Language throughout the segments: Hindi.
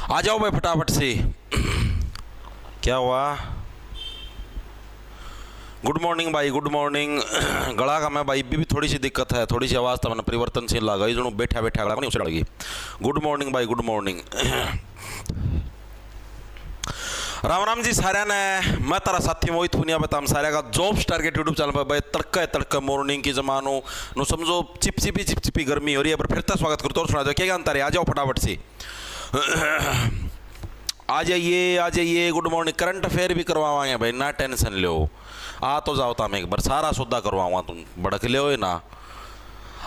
आ जाओ भाई फटाफट से। क्या हुआ? गुड मॉर्निंग भाई, गुड मॉर्निंग। गला का मैं भाई भी थोड़ी सी दिक्कत है, थोड़ी सी आवाज़ तो मैंने परिवर्तनशील लगा जो बैठा बैठा गला नहीं उसे लगी। गुड मॉर्निंग भाई, गुड मॉर्निंग। राम राम जी सारे ने। मैं तारा साथी मोहित हुनिया बताम सारे का जॉब्स टारगेट यूट्यूब चैनल पर भाई तड़का मॉर्निंग की जमानो नो समझो चिपचिपी गर्मी हो रही है, पर फिर तक स्वागत करते और सुना दो क्या अंतर है। आ जाओ फटाफट से। आ जाइए गुड मॉर्निंग। करंट अफेयर भी करवाएंगे भाई, ना टेंशन लो। आ तो जाओ ताम एक बार सारा सौदा करवाऊंगा, तुम भड़क ले ना।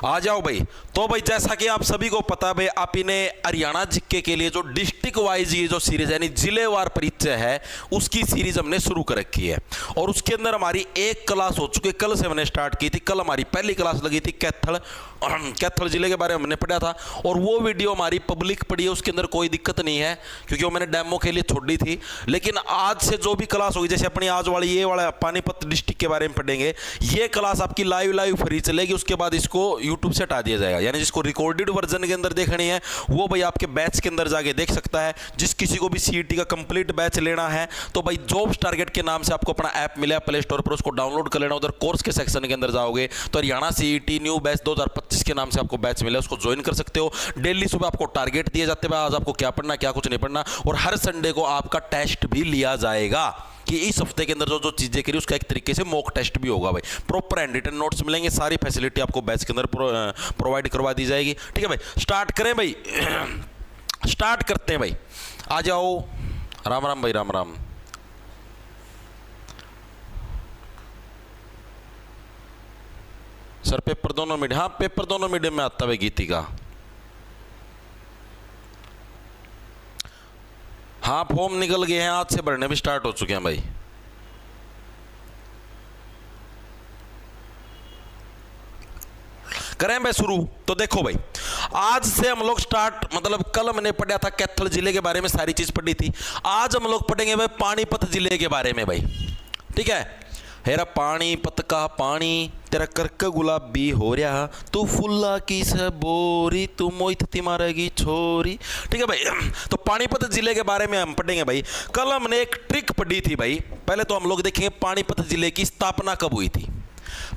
आ जाओ भाई। तो भाई जैसा कि आप सभी को पता है भाई, आप इन्हें हरियाणा जीके के लिए जो डिस्ट्रिक्ट वाइज ये जो सीरीज यानी जिलेवार परिचय है उसकी सीरीज हमने शुरू कर रखी है, और उसके अंदर हमारी एक क्लास हो चुकी है। कल से हमने स्टार्ट की थी। कल हमारी पहली क्लास लगी थी कैथल जिले के बारे में हमने पढ़ा था, और वो वीडियो हमारी पब्लिक पड़ी है, उसके अंदर कोई दिक्कत नहीं है क्योंकि वो मैंने डेमो के लिए छोड़ दी थी। लेकिन आज से जो भी क्लास होगी, जैसे अपनी आज वाली ये वाला पानीपत डिस्ट्रिक्ट के बारे में पढ़ेंगे, ये क्लास आपकी लाइव फ्री चलेगी। उसके बाद इसको यूट्यूब से हटा दिया जाएगा, यानी जिसको रिकॉर्डेड वर्जन के अंदर देखनी है वो भाई आपके बैच के अंदर जाके देख सकता है। जिस किसी को भी सीईटी का कंप्लीट बैच लेना है तो भाई जॉब्स टारगेट के नाम से आपको अपना ऐप मिला प्ले स्टोर पर, उसको डाउनलोड कर लेना। उधर कोर्स के सेक्शन के अंदर जाओगे तो हरियाणा सीईटी न्यू बैच 2025 के नाम से आपको बैच मिला, उसको ज्वाइन कर सकते हो। डेली सुबह आपको टारगेट दिए जाते हैं, आज आपको क्या पढ़ना क्या कुछ नहीं पढ़ना, और हर संडे को आपका टेस्ट भी लिया जाएगा कि इस हफ्ते के अंदर जो चीजें करी उसका एक तरीके से मॉक टेस्ट भी होगा भाई। प्रॉपर एंड रिटन नोट्स मिलेंगे, सारी फैसिलिटी आपको बैच के अंदर प्रोवाइड करवा दी जाएगी। ठीक है भाई, स्टार्ट करें भाई। स्टार्ट करते हैं भाई। आ जाओ। राम राम भाई, राम राम। सर पेपर दोनों मीडियम, हाँ पेपर दोनों मीडियम में आता है गीति का। हाँ फॉर्म निकल गए हैं, आज से भरने भी स्टार्ट हो चुके हैं भाई। करें भाई शुरू। तो देखो भाई, आज से हम लोग स्टार्ट, मतलब कल हमने पढ़ा था कैथल जिले के बारे में, सारी चीज पढ़ी थी। आज हम लोग पढ़ेंगे भाई पानीपत जिले के बारे में भाई। ठीक है, हेरा पानीपत का पानी तेरा करक गुलाबी हो रहा, तू फुल्ला की सबोरी, तू मोहित तिमारेगी छोरी। ठीक है भाई, तो पानीपत जिले के बारे में हम पढ़ेंगे भाई। कल हमने एक ट्रिक पढ़ी थी भाई। पहले तो हम लोग देखेंगे पानीपत जिले की स्थापना कब हुई थी।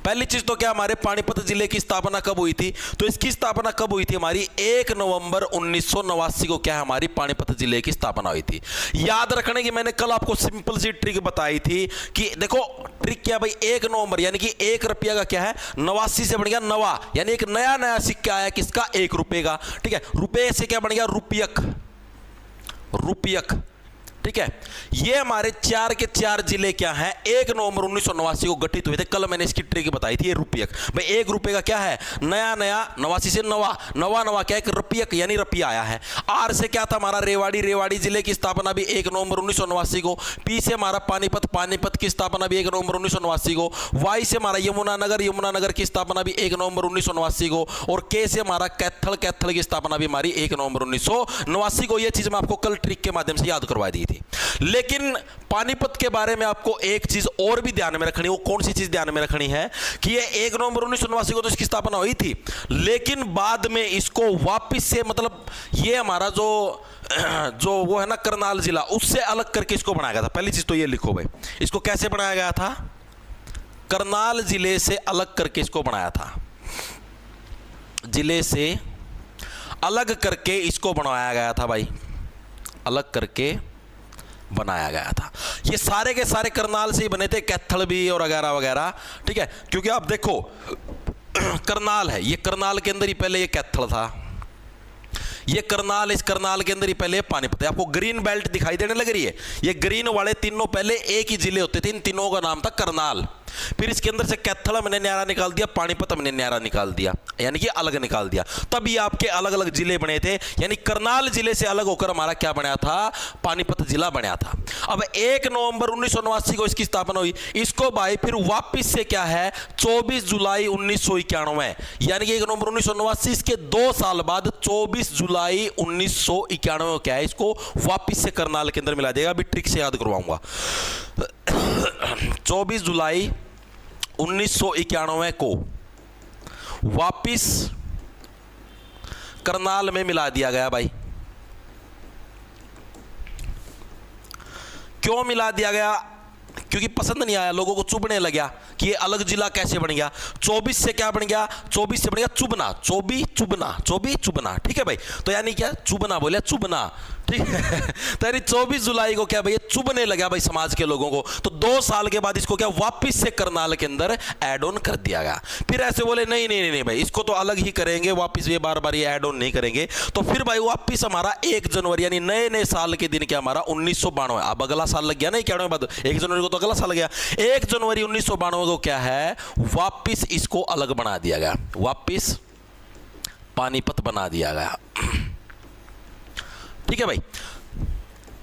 पहली चीज तो क्या, हमारे पानीपत जिले की स्थापना कब हुई थी? तो इसकी स्थापना कब हुई थी हमारी? 1 नवंबर 1989 को क्या है हमारी पानीपत जिले की स्थापना हुई थी। याद रखने की मैंने कल आपको सिंपल सी ट्रिक बताई थी कि देखो ट्रिक क्या भाई, 1 नवंबर यानी कि 1 रुपया का क्या है 89 से बन गया नवा, यानी एक नया सिक्का आया किसका? 1 रुपए का। ठीक है, रुपए से क्या बन गया? रुपयक। ठीक है, ये हमारे 4 के 4 जिले क्या हैं 1 नवंबर 1989 को गठित हुए थे। कल मैंने इसकी ट्रिक बताई थी, ये रुपयक भाई। 1 रुपए का क्या है? नया 89 से नवा क्या है? रुपयक यानी रुपया आया है। आर से क्या था हमारा? रेवाड़ी जिले की स्थापना भी 1 नवंबर 1989 को। पी से हमारा पानीपत की स्थापना भी 1 नवंबर 1989 को। वाई से हमारा यमुनानगर की स्थापना भी 1 नवंबर 1989 को। और के से हमारा कैथल की स्थापना भी हमारी 1 नवंबर 1989 को। यह चीज मैं आपको कल ट्रिक के माध्यम से याद करवा दी थी। लेकिन पानीपत के बारे में आपको एक चीज और भी ध्यान में रखनी है। वो कौन सी चीज ध्यान में रखनी है कि ये 1 नवंबर 1989 को तो इसकी स्थापना हुई थी, लेकिन बाद में इसको वापस से, मतलब ये हमारा जो वो है ना करनाल जिला, उससे अलग करके इसको बनाया गया था। पहली चीज तो ये लिखो भाई, इसको कैसे बनाया गया था? करनाल जिले से अलग करके इसको बनाया था। जिले से अलग करके इसको बनाया गया था भाई, अलग करके बनाया गया था। ये सारे के सारे करनाल से ही बने थे, कैथल भी और वगैरह वगैरह। ठीक है, क्योंकि आप देखो करनाल है, ये करनाल के अंदर ही पहले ये कैथल था, ये करनाल, इस करनाल के अंदर ही पहले पानीपत है। आपको ग्रीन बेल्ट दिखाई देने लग रही है, ये ग्रीन वाले तीनों पहले एक ही जिले होते थे, इन तीनों का नाम था करनाल। फिर इसके अंदर से कैथल हमने न्यारा निकाल दिया, पानीपत हमने न्यारा निकाल दिया, यानी कि अलग निकाल दिया। तब ये आपके अलग अलग जिले बने थे, यानी करनाल जिले से अलग होकर हमारा क्या बना था? पानीपत जिला बना था। अब 1 नवंबर 1989 को इसकी स्थापना हुई। इसको भाई फिर वापिस से क्या है 24 जुलाई 1991, यानी कि 1 नवंबर 1989 इसके 2 साल बाद 24 जुलाई 1991 क्या है, इसको वापिस से करनाल के अंदर मिला देगा। अभी ट्रिक से याद करवाऊंगा। 24 जुलाई 1991 को वापिस करनाल में मिला दिया गया भाई। क्यों मिला दिया गया? क्योंकि पसंद नहीं आया, लोगों को चुभने लगा कि ये अलग जिला कैसे बन गया। 24 से क्या बन गया? 24 से बन गया चुभना, चौबी चुभना। ठीक है भाई, तो यानी क्या? चुभना बोले, चुभना। ठीक है तो यानी 24 जुलाई को क्या भाई चुभने लगा भाई समाज के लोगों को। तो 2 साल के बाद इसको क्या वापस से करनाल के अंदर ऐड ऑन कर दिया गया। फिर ऐसे बोले नहीं नहीं नहीं भाई, इसको तो अलग ही करेंगे, वापस ये बार बार ये ऐड ऑन नहीं करेंगे। तो फिर भाई वापस हमारा 1 जनवरी यानी नए नए साल के दिन क्या हमारा 1992, अब अगला साल लग गया ना, 91 बाद 1 जनवरी को तो अगला साल लग गया। 1 जनवरी 1992 को क्या है वापस इसको अलग बना दिया गया, वापस पानीपत बना दिया गया। ठीक है भाई,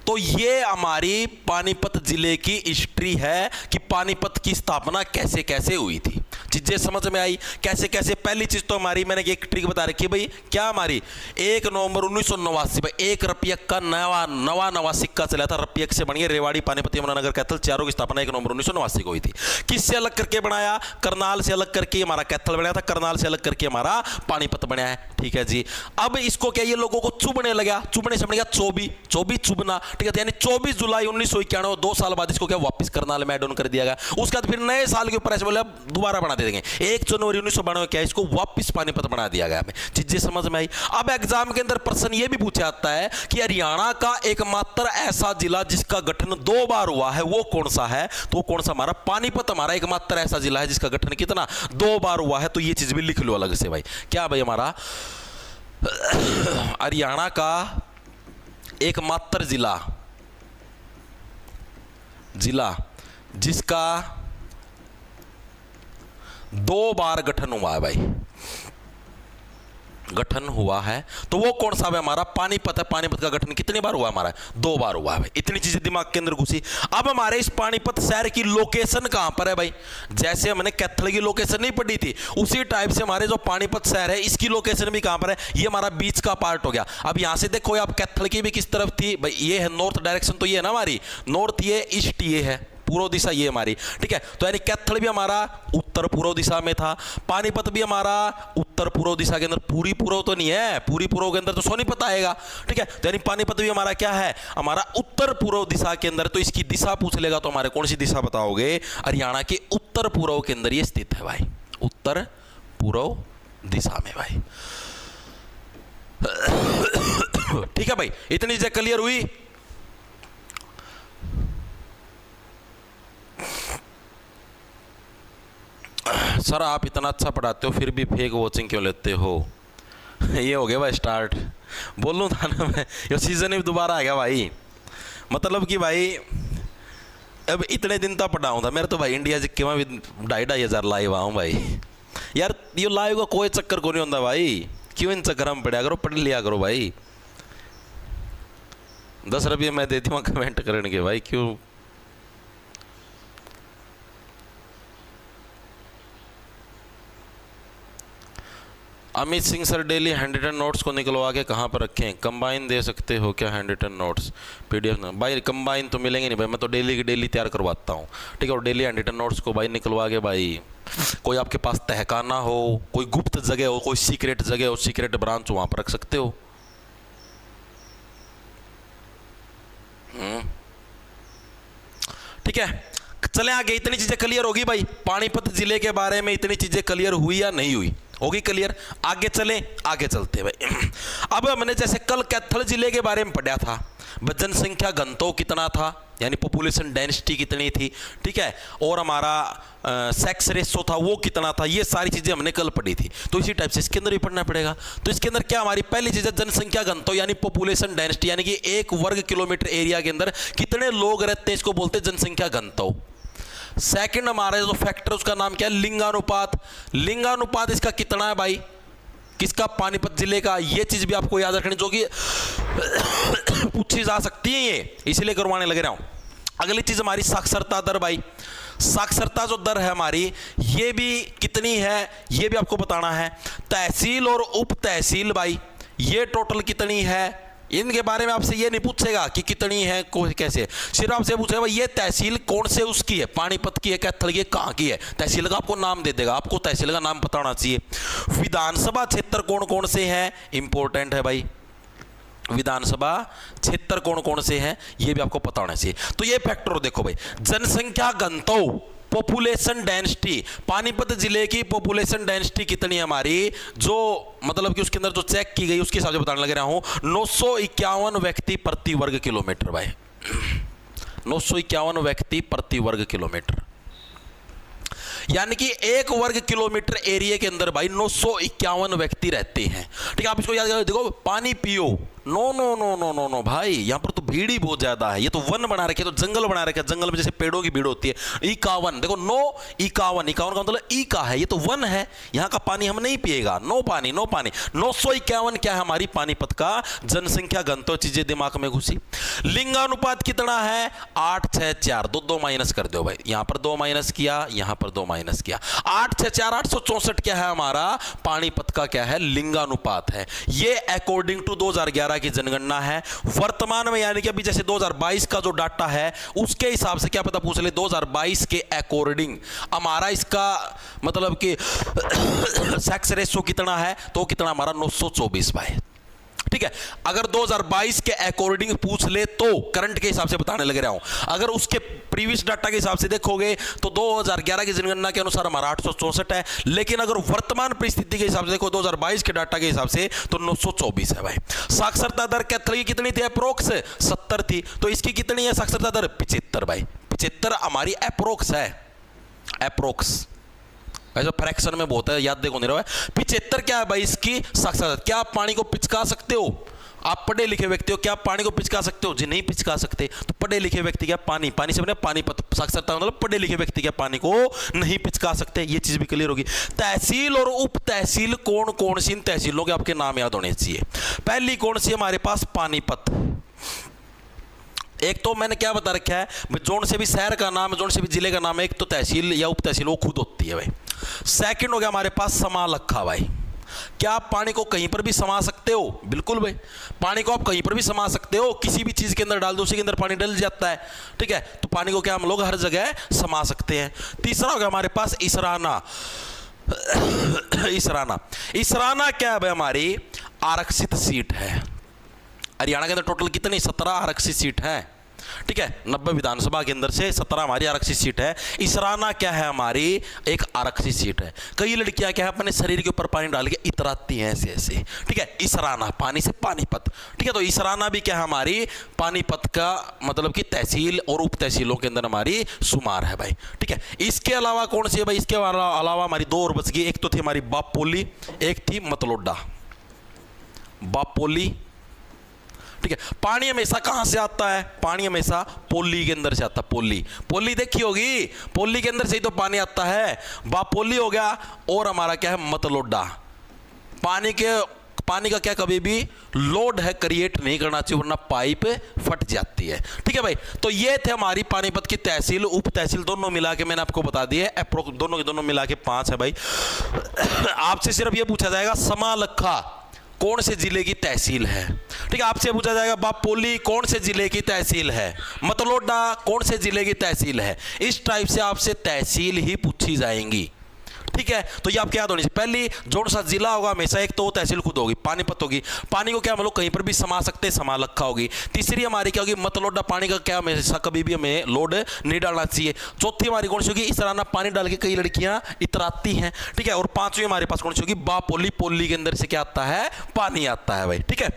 तो ये हमारी पानीपत जिले की हिस्ट्री है कि पानीपत की स्थापना कैसे कैसे हुई थी। चीजें समझ में आई कैसे कैसे। पहली चीज तो हमारी मैंने एक ट्रिक बता रखी है भाई, क्या हमारी 1 नवंबर 1989 भाई 1 रुपयक का नवा सिक्का चला था। रुपयक से बन गया रेवाड़ी, पानीपत, यमुनानगर, कैथल, चारों की स्थापना 1 नवंबर 1989 को हुई थी। किससे अलग करके बनाया? करनाल से अलग करके हमारा कैथल बनाया था, करनाल से अलग करके हमारा पानीपत बनाया है। ठीक है जी, अब इसको क्या ये लोगों को चुभने लगा, चुभने से बन गया 24 चुभना। ठीक है, यानी 24 जुलाई 1991, 2 साल बाद इसको क्या वापस करनाल में ऐड ऑन कर दिया गया। उसके बाद फिर नए साल के ऊपर ऐसे बोले दोबारा बना देंगे 1 जनवरी 1992 क्या इसको वापस पानीपत बना दिया गया। चीजें समझ में आई। अब एग्जाम के अंदर प्रश्न यह भी पूछा जाता है कि हरियाणा का एकमात्र ऐसा जिला जिसका गठन 2 बार हुआ है वो कौन सा है? तो कौन सा? हमारा पानीपत हमारा एकमात्र ऐसा जिला है जिसका गठन कितना 2 बार हुआ है। तो ये चीज भी लिख लो अलग से भाई। क्या भाई हमारा हरियाणा का एकमात्र जिला जिसका 2 बार गठन हुआ है भाई, गठन हुआ है तो वो कौन सा है? हमारा पानीपत है। पानीपत का गठन कितनी बार हुआ? हमारा 2 बार हुआ है भाई। इतनी चीजें दिमाग के अंदर घुसी। अब हमारे इस पानीपत शहर की लोकेशन कहां पर है भाई? जैसे हमने कैथल की लोकेशन नहीं पढ़ी थी उसी टाइप से हमारे जो पानीपत शहर है इसकी लोकेशन भी कहां पर है? ये हमारा बीच का पार्ट हो गया। अब यहां से देखो आप कैथल की भी किस तरफ थी भाई, ये है नॉर्थ डायरेक्शन, तो ये है ना हमारी नॉर्थ, ये ईस्ट, ये है पूर्व दिशा, ये हमारी। ठीक है, तो यानी कैथल भी हमारा उत्तर पूर्व दिशा में था, पानीपत भी हमारा उत्तर पूर्व दिशा के अंदर। पूरी पूर्व तो नहीं है, पूरी पूर्व के अंदर तो सोनीपत आएगा। ठीक है, तो यानी पानीपत भी हमारा क्या है? हमारा उत्तर पूर्व दिशा के अंदर। तो इसकी दिशा पूछ लेगा तो हमारे कौन सी दिशा बताओगे? हरियाणा के उत्तर पूर्व के अंदर ये स्थित है भाई, उत्तर पूर्व दिशा में भाई। ठीक है भाई, इतनी चीजें क्लियर हुई। सर आप इतना अच्छा पढ़ाते हो फिर भी फेक वॉचिंग क्यों लेते हो? ये हो गया भाई स्टार्ट, बोलूँ था ना मैं, ये सीजन भी दोबारा आएगा भाई। मतलब कि भाई अब इतने दिन तक पढ़ाऊँ था मेरे तो भाई इंडिया जिक्के में भी 2,500 लाइव आऊँ भाई। यार ये लाइव का कोई चक्कर को नहीं होता भाई, क्यों इन चक्कर में पढ़ा करो, पढ़ लिया करो भाई। 10 रुपये मैं देती हूँ कमेंट करने के भाई, क्यों? Amit Singh sir daily handwritten notes को निकलवा के कहाँ पर रखें? कंबाइन दे सकते हो क्या हैंडरिटन नोट्स PDF? भाई कंबाइन तो मिलेंगे नहीं भाई, मैं तो डेली की डेली तैयार करवाता हूँ। ठीक है, और डेली हैंडरिटन नोट्स को भाई निकलवा के भाई, कोई आपके पास तहखाना हो, कोई गुप्त जगह हो, कोई सीक्रेट जगह हो, सीक्रेट ब्रांच हो, वहाँ पर रख सकते हो। ठीक है, चले आगे। इतनी चीजें क्लियर होगी भाई, पानीपत जिले के बारे में इतनी चीजें क्लियर हुई या नहीं हुई? होगी क्लियर। आगे चले, आगे चलते भाई। अब हमने जैसे कल कैथल जिले के बारे में पढ़ा था, जनसंख्या घनत्व कितना था, यानी पॉपुलेशन डेंसिटी कितनी थी। ठीक है, और हमारा सेक्स रेशो था वो कितना था, ये सारी चीजें हमने कल पढ़ी थी। तो इसी टाइप से इसके अंदर भी पढ़ना पड़ेगा। तो इसके अंदर क्या हमारी पहली चीज है जनसंख्या घनत्व यानी पॉपुलेशन डेंसिटी, यानी कि 1 वर्ग किलोमीटर एरिया के अंदर कितने लोग रहते हैं, इसको बोलते हैं जनसंख्या घनत्व। सेकंड हमारा जो फैक्टर उसका नाम क्या है? लिंगानुपात। लिंगानुपात इसका कितना है भाई? किसका? पानीपत जिले का। ये चीज भी आपको याद रखनी जो कि पूछी जा सकती है, ये इसलिए करवाने लग रहा हूं। अगली चीज हमारी साक्षरता दर भाई। साक्षरता जो दर है हमारी, ये भी कितनी है ये भी आपको बताना है। तहसील और उप तहसील भाई, ये टोटल कितनी है, इनके बारे में आपसे ये नहीं पूछेगा कि कितनी है कैसे, सिर्फ आपसे पूछेगा ये तहसील कौन से उसकी है, पानीपत की है, कैथल की है, कहाँ की है। तहसील का आपको नाम दे देगा, आपको तहसील का नाम पता होना चाहिए। विधानसभा क्षेत्र कौन कौन से हैं, इंपॉर्टेंट है भाई। विधानसभा क्षेत्र कौन कौन से हैं ये भी आपको पता होना चाहिए। तो ये फैक्टर देखो भाई, जनसंख्या घनत्व, पॉपुलेशन डेंसिटी, पानीपत जिले की पॉपुलेशन डेंसिटी कितनी है हमारी, जो मतलब कि उसके अंदर जो चेक की गई उसके हिसाब से बताने लग रहा हूं, 951 व्यक्ति प्रति वर्ग किलोमीटर भाई, 951 व्यक्ति प्रति वर्ग किलोमीटर, यानी कि 1 वर्ग किलोमीटर एरिया के अंदर भाई 951 व्यक्ति रहते हैं। ठीक है, आप इसको याद करो, देखो पानी पियो, no no no no no no भाई, यहां पर तो भीड़ ही बहुत ज्यादा है, ये तो वन बना रखे, तो जंगल बना रखे, जंगल में जैसे पेड़ों की भीड़ होती है। 51 देखो, नो 51 का मतलब ई का है, ये तो वन है, यहां का पानी हम नहीं पिएगा, नो पानी नो पानी। 951 क्या है हमारी पानीपत का जनसंख्या घनत्व, चीजें दिमाग में घुसी। लिंगानुपात कितना है, 8 6 4, 2 माइनस कर दो भाई, यहां पर 2 माइनस किया, यहां पर 2 माइनस किया, 8 6 4 864 क्या है हमारा पानीपत का क्या है लिंगानुपात है। ये अकॉर्डिंग टू 2011 की जनगणना है। वर्तमान में यानी कि अभी जैसे 2022 का जो डाटा है उसके हिसाब से क्या पता पूछ ले, 2022 के अकॉर्डिंग हमारा इसका मतलब कि सेक्स रेशो कितना है, तो कितना हमारा 924 भाई। ठीक है, अगर 2022 के अकॉर्डिंग पूछ ले तो करंट के हिसाब से बताने लग रहा हूं, अगर उसके प्रीवियस डाटा के हिसाब से देखोगे तो 2011 की जनगणना के अनुसार हमारा 864 है, लेकिन अगर वर्तमान परिस्थिति के हिसाब से देखो 2022 के डाटा के हिसाब से तो 924 है भाई। साक्षरता दर कैथल की कितनी थी, अप्रोक्स 70 थी, तो इसकी कितनी है साक्षरता दर, 75 भाई, 75 हमारी अप्रोक्स है, अप्रोक्स ऐसा फ्रैक्शन में बहुत है, याद देखो नहीं रहा है। 75 क्या है भाई इसकी साक्षरता। क्या आप पानी को पिचका सकते हो, आप पढ़े लिखे व्यक्ति हो, क्या आप पानी को पिचका सकते हो, जी नहीं पिचका सकते। तो पढ़े लिखे व्यक्ति क्या पानी, पानी से बने पानीपत, साक्षरता मतलब पढ़े लिखे व्यक्ति क्या पानी को नहीं पिचका सकते, ये चीज भी क्लियर होगी। तहसील और उप तहसील कौन कौन सी इन तहसीलों के आपके नाम याद होने चाहिए। पहली कौन सी हमारे पास पानीपत, एक तो मैंने क्या बता रखा है, जोन से भी शहर का नाम, जोन से भी जिले का नाम है, एक तो तहसील या उप तहसील वो खुद होती है भाई। सेकंड हो गया हमारे पास समालखा भाई, क्या आप पानी को कहीं पर भी समा सकते हो, बिल्कुल भाई, पानी को आप कहीं पर भी समा सकते हो, किसी भी चीज के अंदर डाल दो उसी के अंदर पानी डल जाता है। ठीक है, तो पानी को क्या हम लोग हर जगह समा सकते हैं। तीसरा हो गया हमारे पास इसराना, इसराना, इसराना क्या है भाई हमारी आरक्षित सीट है। हरियाणा के अंदर टोटल कितनी 17 आरक्षित सीट है। ठीक है, 90 विधानसभा के अंदर से 17 हमारी आरक्षित सीट है। इसराना क्या है हमारी एक आरक्षित सीट है। कई लड़कियां क्या है अपने शरीर के ऊपर पानी डाल के इतराती हैं ऐसे ऐसे। ठीक है, इसराना पानी से पानीपत। ठीक है, तो इसराना भी क्या है हमारी पानीपत का मतलब कि तहसील और उप तहसीलों के अंदर हमारी शुमार है भाई। ठीक है, इसके अलावा कौन सी है भाई, इसके अलावा हमारी 2 और बच गई, एक तो थी हमारी बापोली, एक थी मतलोडा। बापोली, ठीक है, पानी हमेशा कहां से आता है, पानी हमेशा पोली के अंदर से आता है। पोली, पोली देखी होगी, पोली के अंदर से ही तो पानी आता है। बापोली हो गया, और हमारा क्या है मतलोडा। पानी का क्या कभी भी लोड है क्रिएट नहीं करना चाहिए, वरना पाइप फट जाती है। ठीक है भाई, तो ये थे हमारी पानीपत की तहसील उप तहसील दोनों मिला के मैंने आपको बता दिए, दोनों के दोनों मिला के 5 है भाई। आपसे सिर्फ ये पूछा जाएगा समालखा कौन से जिले की तहसील है। ठीक है, आपसे पूछा जाएगा बापोली कौन से जिले की तहसील है, मतलोडा कौन से जिले की तहसील है। इस टाइप से आपसे तहसील ही पूछी जाएंगी। ठीक है, तो ये आपके याद होनी चाहिए। पहली जोन सा जिला होगा हमेशा, एक तो तहसील खुद होगी, पानीपत होगी, पानी को क्या हम लोग कहीं पर भी समा सकते हैं, समालखा होगी। तीसरी हमारी क्या होगी मतलोडा, पानी का क्या हमेशा कभी भी हमें लोड नहीं डालना चाहिए। चौथी हमारी कौन सी होगी इसराना, पानी डाल के कई लड़कियां इतराती हैं। ठीक है, और 5वीं हमारे पास कौन सी होगी बापोली, पोली के अंदर से क्या आता है पानी आता है भाई। ठीक है,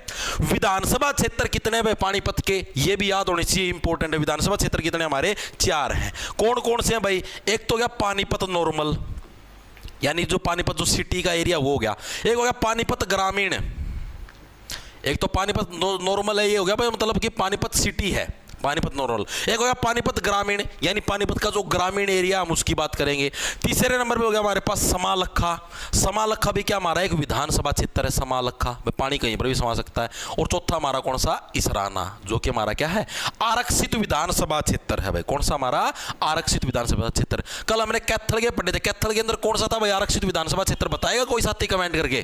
विधानसभा क्षेत्र कितने भाई पानीपत के, ये भी याद होने चाहिए, इंपॉर्टेंट है। विधानसभा क्षेत्र कितने हमारे 4 हैं। कौन कौन से हैं भाई, एक तो गया पानीपत नॉर्मल, यानी जो पानीपत जो सिटी का एरिया वो हो गया। एक हो गया पानीपत ग्रामीण, एक तो पानीपत नॉर्मल है, ये हो गया भाई मतलब कि पानीपत सिटी है, पानीपत नॉर्मल। एक हो गया पानीपत ग्रामीण, यानी पानीपत का जो ग्रामीण एरिया हम उसकी बात करेंगे। तीसरे नंबर पे हो गया हमारे पास समालखा। समालखा भी क्या हमारा एक विधानसभा क्षेत्र है, समालखा पानी कहीं पर भी समा सकता है। और चौथा हमारा कौन सा इसराना, जो कि हमारा क्या है आरक्षित विधानसभा क्षेत्र है भाई। कौन सा हमारा आरक्षित विधानसभा क्षेत्र। कल हमने कैथल के पढ़े थे, कैथल के अंदर कौन सा था भाई आरक्षित विधानसभा क्षेत्र, बताएगा कोई साथी कमेंट करके।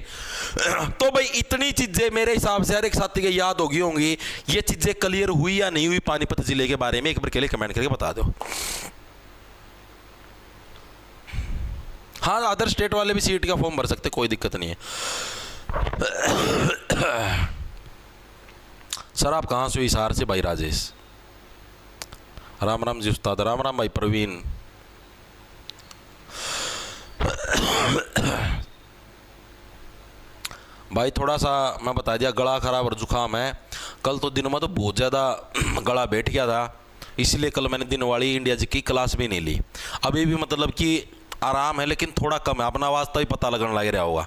तो भाई इतनी चीजें मेरे हिसाब से हर एक साथी के याद होगी। ये चीजें क्लियर हुई या नहीं हुई पानीपत जिले के बारे में, एक बार के लिए कमेंट करके बता दो। हाँ, अदर स्टेट वाले भी सीट का फॉर्म भर सकते, कोई दिक्कत नहीं है। सर आप कहाँ से हो? हिसार से भाई राजेश। राम राम जी उस्ताद। राम राम भाई प्रवीण। भाई थोड़ा सा मैं बता दिया, गला खराब और जुकाम है। कल तो दिन में तो बहुत ज़्यादा गला बैठ गया था, इसलिए कल मैंने दिन वाली इंडिया जी की क्लास भी नहीं ली। अभी भी मतलब कि आराम है, लेकिन थोड़ा कम है। अपना वास्ता ही पता लगने लग रहा होगा,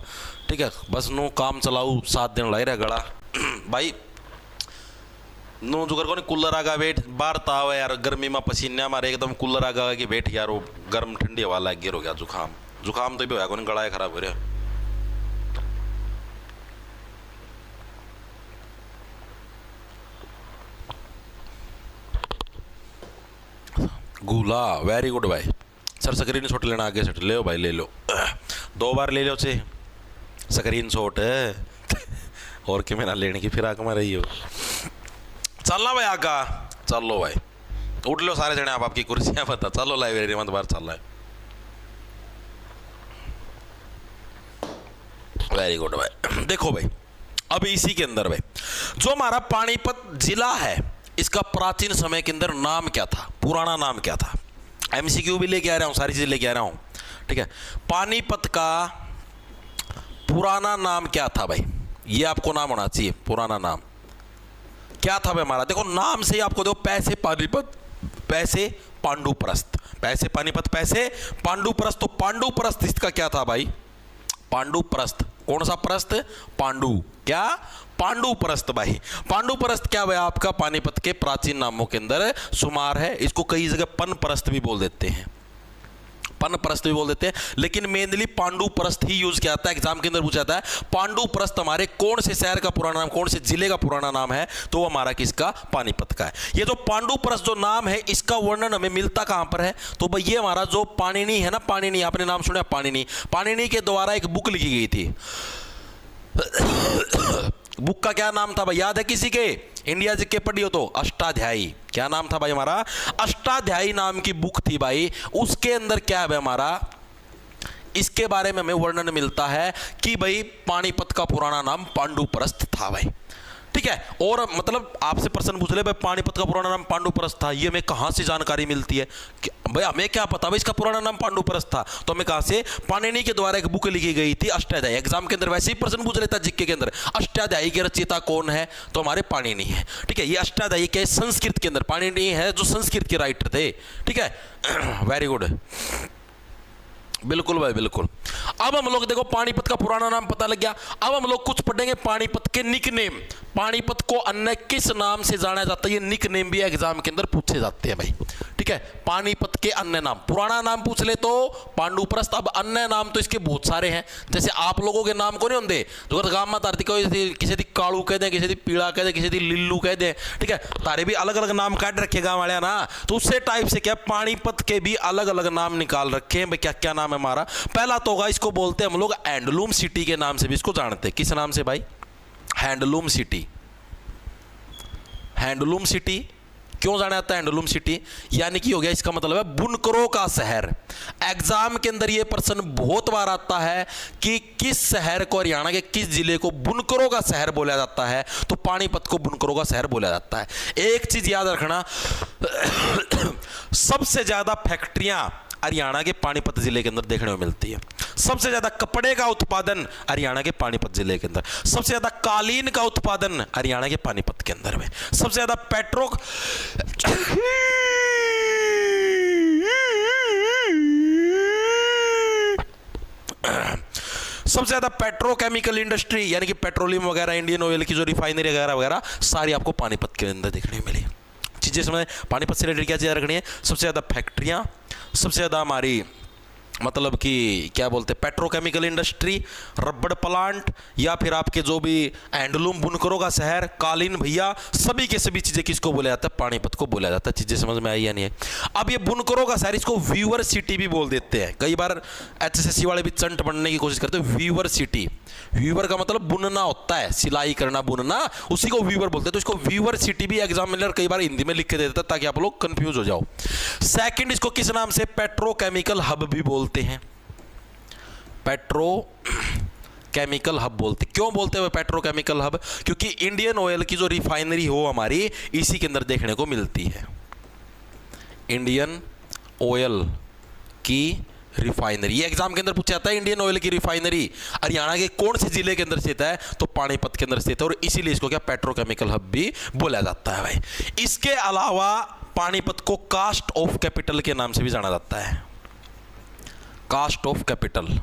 ठीक है। बस नू काम चलाऊ 7 दिन लग रहा गला भाई। नू जुगर को नहीं कूलर आगा बैठ बाहर ताव है यार, गर्मी में पसीने मारे एकदम कूलर आगा कि बैठ यार, वो गर्म ठंडी हवा लग गिर हो गया। जुकाम तो भी होया को गला खराब हो रहा। गुला वेरी गुड भाई। सर स्क्रीन शॉट लेना आगे से ले लो भाई, ले लो 2 बार ले लो से स्क्रीन शॉट और कि मेरा लेने की फिराक में रही हो। चलना भाई आगा, चलो भाई उठ लो सारे जने, आप आपकी कुर्सियां पता चलो लाइब्रेरी में बाहर चल रहा है। वेरी गुड भाई। देखो भाई अब इसी के अंदर भाई जो हमारा पानीपत जिला है, इसका प्राचीन समय के अंदर नाम क्या था, पुराना नाम क्या था। एमसीक्यू भी लेके आ रहा हूं, सारी चीजें लेके आ रहा हूं, ठीक है। पानीपत का पुराना नाम क्या था भाई, ये आपको नाम होना चाहिए। पुराना नाम क्या था भाई हमारा? देखो नाम से ही आपको देखो, पैसे पानीपत, पैसे पांडुप्रस्थ, पैसे पानीपत, पैसे पांडुप्रस्थ। तो पांडुप्रस्थ इसका क्या था भाई? पांडुप्रस्थ। कौन सा प्रस्थ? पांडु। क्या? पांडुप्रस्थ भाई। पांडुप्रस्थ क्या भाई आपका पानीपत के प्राचीन नामों के अंदर शुमार है। इसको कई जगह पनप्रस्थ भी बोल देते हैं, पनप्रस्थ भी बोल देते हैं, लेकिन मेनली पांडुप्रस्थ ही यूज किया जाता है। एग्जाम के अंदर पूछा जाता है पांडुप्रस्थ हमारे कौन से शहर का पुराना नाम, कौन से जिले का पुराना नाम है, तो वो हमारा किसका? पानीपत का है। ये जो पांडुप्रस्थ जो नाम है, इसका वर्णन हमें मिलता कहां पर है? तो भाई ये हमारा जो पाणिनि है ना, पाणिनि, आपने नाम सुना पाणिनि? पाणिनि के द्वारा एक बुक लिखी गई थी। बुक का क्या नाम था भाई, याद है किसी के? इंडिया जी के पढ़ी हो तो अष्टाध्यायी। क्या नाम था भाई हमारा? अष्टाध्यायी नाम की बुक थी भाई। उसके अंदर क्या है भाई हमारा, इसके बारे में हमें वर्णन मिलता है कि भाई पानीपत का पुराना नाम पांडुप्रस्थ था भाई, ठीक है। और मतलब आपसे प्रश्न पूछ ले भाई पानीपत का पुराना नाम पांडुप्रस्थ था, ये हमें कहां से जानकारी मिलती है? भाई हमें क्या पता भाई इसका पुराना नाम पांडुप्रस्थ था, तो हमें कहां से? पाणिनि के द्वारा एक बुक लिखी गई थी अष्टाध्यायी। एग्जाम के अंदर वैसे ही प्रश्न पूछ लेता जीके के अंदर, अष्टाध्यायी के रचयिता कौन है? तो हमारे पाणिनि है, ठीक है। ये अष्टाध्यायी के संस्कृत के अंदर, पाणिनि है जो संस्कृत के राइटर थे, ठीक है। वेरी गुड, बिल्कुल भाई बिल्कुल। अब हम लोग देखो पानीपत का पुराना नाम पता लग गया। अब हम लोग कुछ पढ़ेंगे पानीपत के निकनेम। पानीपत को अन्य किस नाम से जाना जाता है? ये निकनेम भी एग्जाम के अंदर पूछे जाते हैं भाई, ठीक है। पानीपत के अन्य नाम, पुराना नाम पूछ ले तो पांडुप्रस्थ। अब अन्य नाम तो इसके बहुत सारे हैं, जैसे आप लोगों के नाम को नहीं होंगे जो गांव में तारती किसी दी कालू कह दे, किसी दी पीड़ा कह दे, किसी दी लिल्लू कह दे, ठीक है। तारे भी अलग अलग नाम काट रखे गांव वाले ना, तो उससे टाइप से क्या पानीपत के भी अलग अलग नाम निकाल रखे हैं भाई। क्या क्या नाम है हमारा? पहला तो होगा, इसको बोलते हैं हम लोग हैंडलूम सिटी के नाम से भी इसको जानते हैं। किस नाम से भाई? Handloom city. हैंडलूम सिटी क्यों जाना जाता है हैंडलूम सिटी? यानी कि हो गया, इसका मतलब है बुनकरों का शहर। एग्जाम के अंदर यह प्रश्न बहुत बार आता है कि किस शहर को, हरियाणा के किस जिले को बुनकरों का शहर बोला जाता है? तो पानीपत को बुनकरों का शहर बोला जाता है। एक चीज याद रखना, सबसे ज्यादा फैक्ट्रियां हरियाणा के पानीपत जिले के अंदर देखने को मिलती है। सबसे ज्यादा कपड़े का उत्पादन हरियाणा के पानीपत जिले के अंदर, सबसे ज्यादा कालीन का उत्पादन हरियाणा के पानीपत के अंदर में, सबसे ज्यादा सबसे ज्यादा पेट्रोकेमिकल इंडस्ट्री यानी कि पेट्रोलियम वगैरह, इंडियन ऑयल की जो रिफाइनरी वगैरह वगैरह सारी आपको पानीपत के अंदर देखने को मिली। चीजें समझ, पानीपत से रिलेटेड क्या चीजें रखनी है? सबसे ज्यादा फैक्ट्रियां, सबसे ज्यादा हमारी मतलब कि क्या बोलते हैं पेट्रोकेमिकल इंडस्ट्री, रबड़ प्लांट, या फिर आपके जो भी हैंडलूम बुनकरों का शहर, कालीन भैया, सभी के सभी चीजें किसको बोला जाता है? पानीपत को बोला जाता है। चीजें समझ में आई या नहीं है? अब ये बुनकरों का शहर, इसको व्यूअर सिटी भी बोल देते हैं। कई बार एचएसएससी वाले भी चंट बनने की कोशिश करते हैं। व्यूअर सिटी, व्यूअर का मतलब बुनना होता है, सिलाई करना, बुनना, उसी को व्यूअर बोलते हैं। तो इसको व्यूअर सिटी भी एग्जामिनर कई बार हिंदी में लिख के दे देता है ताकि आप लोग कंफ्यूज हो जाओ। सेकंड, इसको किस नाम से? पेट्रोकेमिकल हब भी बोलते हैं। पेट्रो केमिकल हब बोलते। क्यों बोलते हैं पेट्रोकेमिकल हब? क्योंकि इंडियन ऑयल की जो रिफाइनरी हो हमारी इसी के अंदर देखने को मिलती है। इंडियन ऑयल की रिफाइनरी, ये एग्जाम के अंदर पूछा जाता है। इंडियन ऑयल की रिफाइनरी हरियाणा के कौन से जिले के अंदर स्थित है? तो पानीपत के अंदर स्थित है, और इसीलिए इसको क्या पेट्रोकेमिकल हब भी बोला जाता है भाई। इसके अलावा पानीपत को कास्ट ऑफ कैपिटल के नाम से भी जाना जाता है। कास्ट ऑफ कैपिटल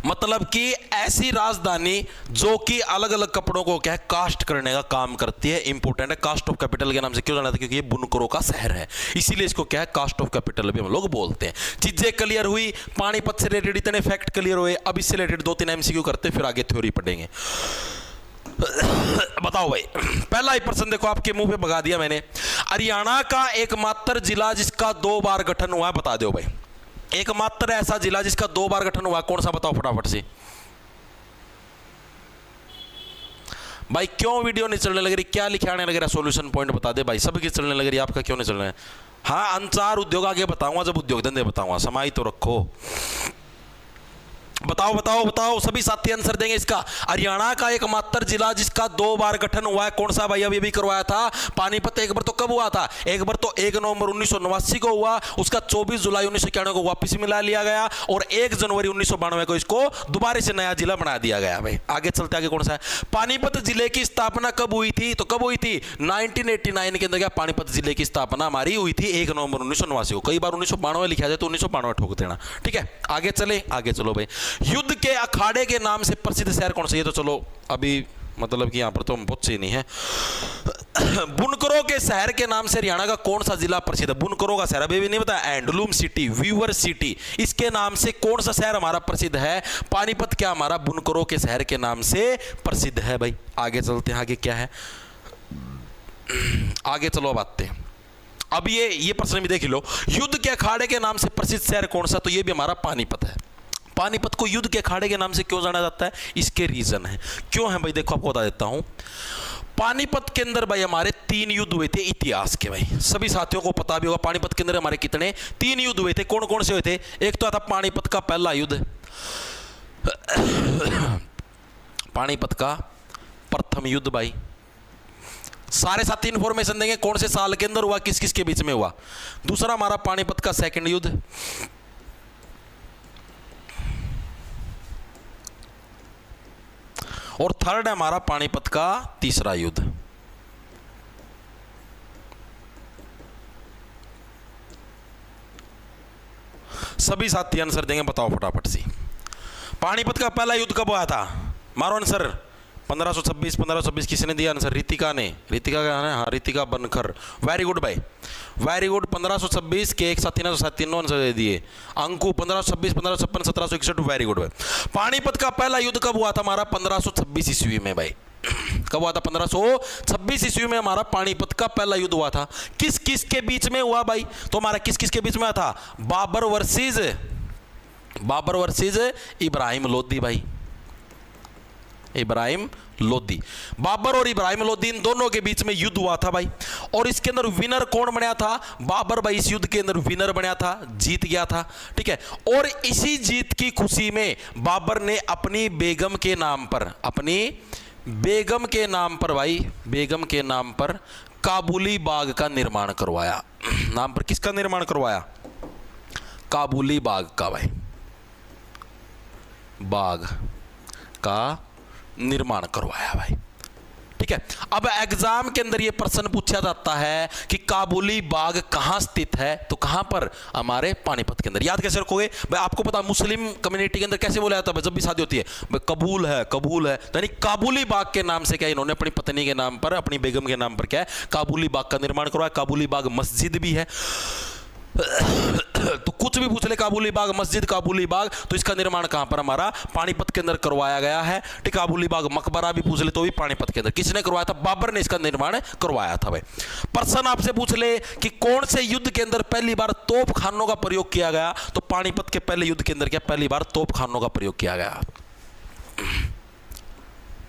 मतलब कि ऐसी राजधानी जो कि अलग अलग कपड़ों को क्या है कास्ट करने का काम करती है। इंपोर्टेंट है। कास्ट ऑफ कैपिटल के नाम से क्यों जाना था? क्योंकि ये बुनकरों का शहर है, इसीलिए इसको क्या है कास्ट ऑफ कैपिटल भी हम लोग बोलते हैं। चीजें क्लियर हुई? पानीपत से रिलेटेड इतने फैक्ट क्लियर हुए। अब इससे रिलेटेड 2-3 एमसीक्यू करते फिर आगे थ्योरी पढ़ेंगे। बताओ भाई, पहला ही प्रश्न देखो आपके मुंह पे भगा दिया मैंने। हरियाणा का एकमात्र जिला जिसका 2 बार गठन हुआ, बता दो भाई। एकमात्र ऐसा जिला जिसका 2 बार गठन हुआ कौन सा? बताओ फटाफट से भाई। क्यों वीडियो नहीं चलने लग रही? क्या लिखाने लग रहा? सॉल्यूशन पॉइंट बता दे भाई। सबकी चलने लग रही, आपका क्यों नहीं चल रहा है? हाँ, अंचार उद्योग आगे बताऊंगा, जब उद्योग धंधे बताऊंगा। समाई तो रखो। बताओ बताओ बताओ, सभी साथी आंसर देंगे इसका। हरियाणा का एकमात्र जिला जिसका 2 बार गठन हुआ है कौन सा भाई? अभी भी करवाया था पानीपत। एक बार तो कब हुआ था? एक बार तो 1 नवंबर 1989 को हुआ, उसका 24 जुलाई 1991 को वापस मिला लिया गया, और 1 जनवरी 1992 को इसको दोबारा से नया जिला बना दिया गया भाई। आगे चलते आगे कौन सा है? पानीपत जिले की स्थापना कब हुई थी? तो कब हुई थी? 1989 के अंदर क्या पानीपत जिले की स्थापना हमारी हुई थी 1 नवंबर 1989 को। कई बार 1992 लिखा जाए तो 1992 ठोक देना, ठीक है। आगे चले, आगे चलो भाई। युद्ध के अखाड़े के नाम से प्रसिद्ध शहर कौन सा? ये तो चलो अभी मतलब कि यहां पर तो हम पहुंचे नहीं है। बुनकरों के शहर के नाम से हरियाणा का कौन सा जिला प्रसिद्ध है? बुनकरों का शहर अभी भी नहीं बताया। एंडलूम सिटी, वीवर सिटी, इसके नाम से कौन सा शहर हमारा प्रसिद्ध है? पानीपत क्या हमारा बुनकरों के शहर के नाम से प्रसिद्ध है भाई। आगे चलते हैं, आगे क्या है? आगे चलो अब आते हैं। अब ये प्रश्न भी देख लो। युद्ध के अखाड़े के नाम से प्रसिद्ध शहर कौन सा? तो ये भी हमारा पानीपत है। पानीपत को युद्ध के अखाड़े के नाम से क्यों जाना जाता है? इसके रीजन है। क्यों है भाई? देखो आपको बता देता हूं। पानीपत के अंदर भाई हमारे 3 युद्ध हुए थे इतिहास के भाई। सभी साथियों को पता भी होगा पानीपत के अंदर हमारे कितने 3 युद्ध हुए थे। कौन कौन से हुए थे? एक तो था पानीपत का पहला युद्ध, पानीपत का प्रथम युद्ध भाई। सारे साथी इंफॉर्मेशन देंगे कौन से साल के अंदर हुआ, किस किस के बीच में हुआ। दूसरा हमारा पानीपत का सेकंड युद्ध, और थर्ड है हमारा पानीपत का तीसरा युद्ध। सभी साथी आंसर देंगे, बताओ फटाफट से। पानीपत का पहला युद्ध कब हुआ था? मारो आंसर। 1526। 1526 किसने दिया आंसर? रितिका ने। रितिका का है, हाँ, रितिका बनकर। वेरी गुड भाई, वेरी गुड। 1526 के एक साथी ने तो तीनों आंसर दे दिए। अंकु 1526, 1556, 1761। वेरी गुड भाई। पानीपत का पहला युद्ध कब हुआ था हमारा? 1526 ईस्वी में भाई। कब हुआ था? 1526 ईस्वी में हमारा पानीपत का पहला युद्ध हुआ था। किस किस के बीच में हुआ भाई? तो हमारा किस किस के बीच में हुआ था? बाबर वर्सेस इब्राहिम लोदी भाई। इब्राहिम लोदी, बाबर और इब्राहिम लोदी, इन दोनों के बीच में युद्ध हुआ था भाई। और इसके अंदर विनर कौन बना था? बाबर भाई इस युद्ध के अंदर विनर बना था, जीत गया था, ठीक है। और इसी जीत की खुशी में बाबर ने अपनी बेगम के नाम पर, अपनी बेगम के नाम पर भाई, बेगम के नाम पर काबुली बाग का निर्माण करवाया। नाम पर किसका निर्माण करवाया? काबुली बाग का भाई, बाग का निर्माण करवाया भाई, ठीक है। अब एग्जाम के अंदर यह प्रश्न पूछा जाता है कि काबुली बाग कहां स्थित है? तो कहां पर? हमारे पानीपत के अंदर। याद कैसे रखोगे भाई? आपको पता मुस्लिम कम्युनिटी के अंदर कैसे बोला जाता है जब भी शादी होती है? भाई कबूल है, कबूल है। तो यानी काबुली बाग के नाम से क्या इन्होंने अपनी पत्नी के नाम पर, अपनी बेगम के नाम पर क्या है काबुली बाग का निर्माण करवाया। काबुली बाग मस्जिद भी है। तो कुछ भी पूछ ले, काबुली बाग मस्जिद, काबुली बाग, तो इसका निर्माण कहां पर? हमारा पानीपत के अंदर करवाया गया है, ठीक। काबुली बाग मकबरा भी पूछ ले तो भी पानीपत के अंदर। किसने करवाया था? बाबर ने इसका निर्माण करवाया था भाई। प्रश्न आपसे पूछ ले कि कौन से युद्ध के अंदर पहली बार तोप खानों का प्रयोग किया गया? तो पानीपत के पहले युद्ध के अंदर क्या पहली बार तोप खानों का प्रयोग किया गया?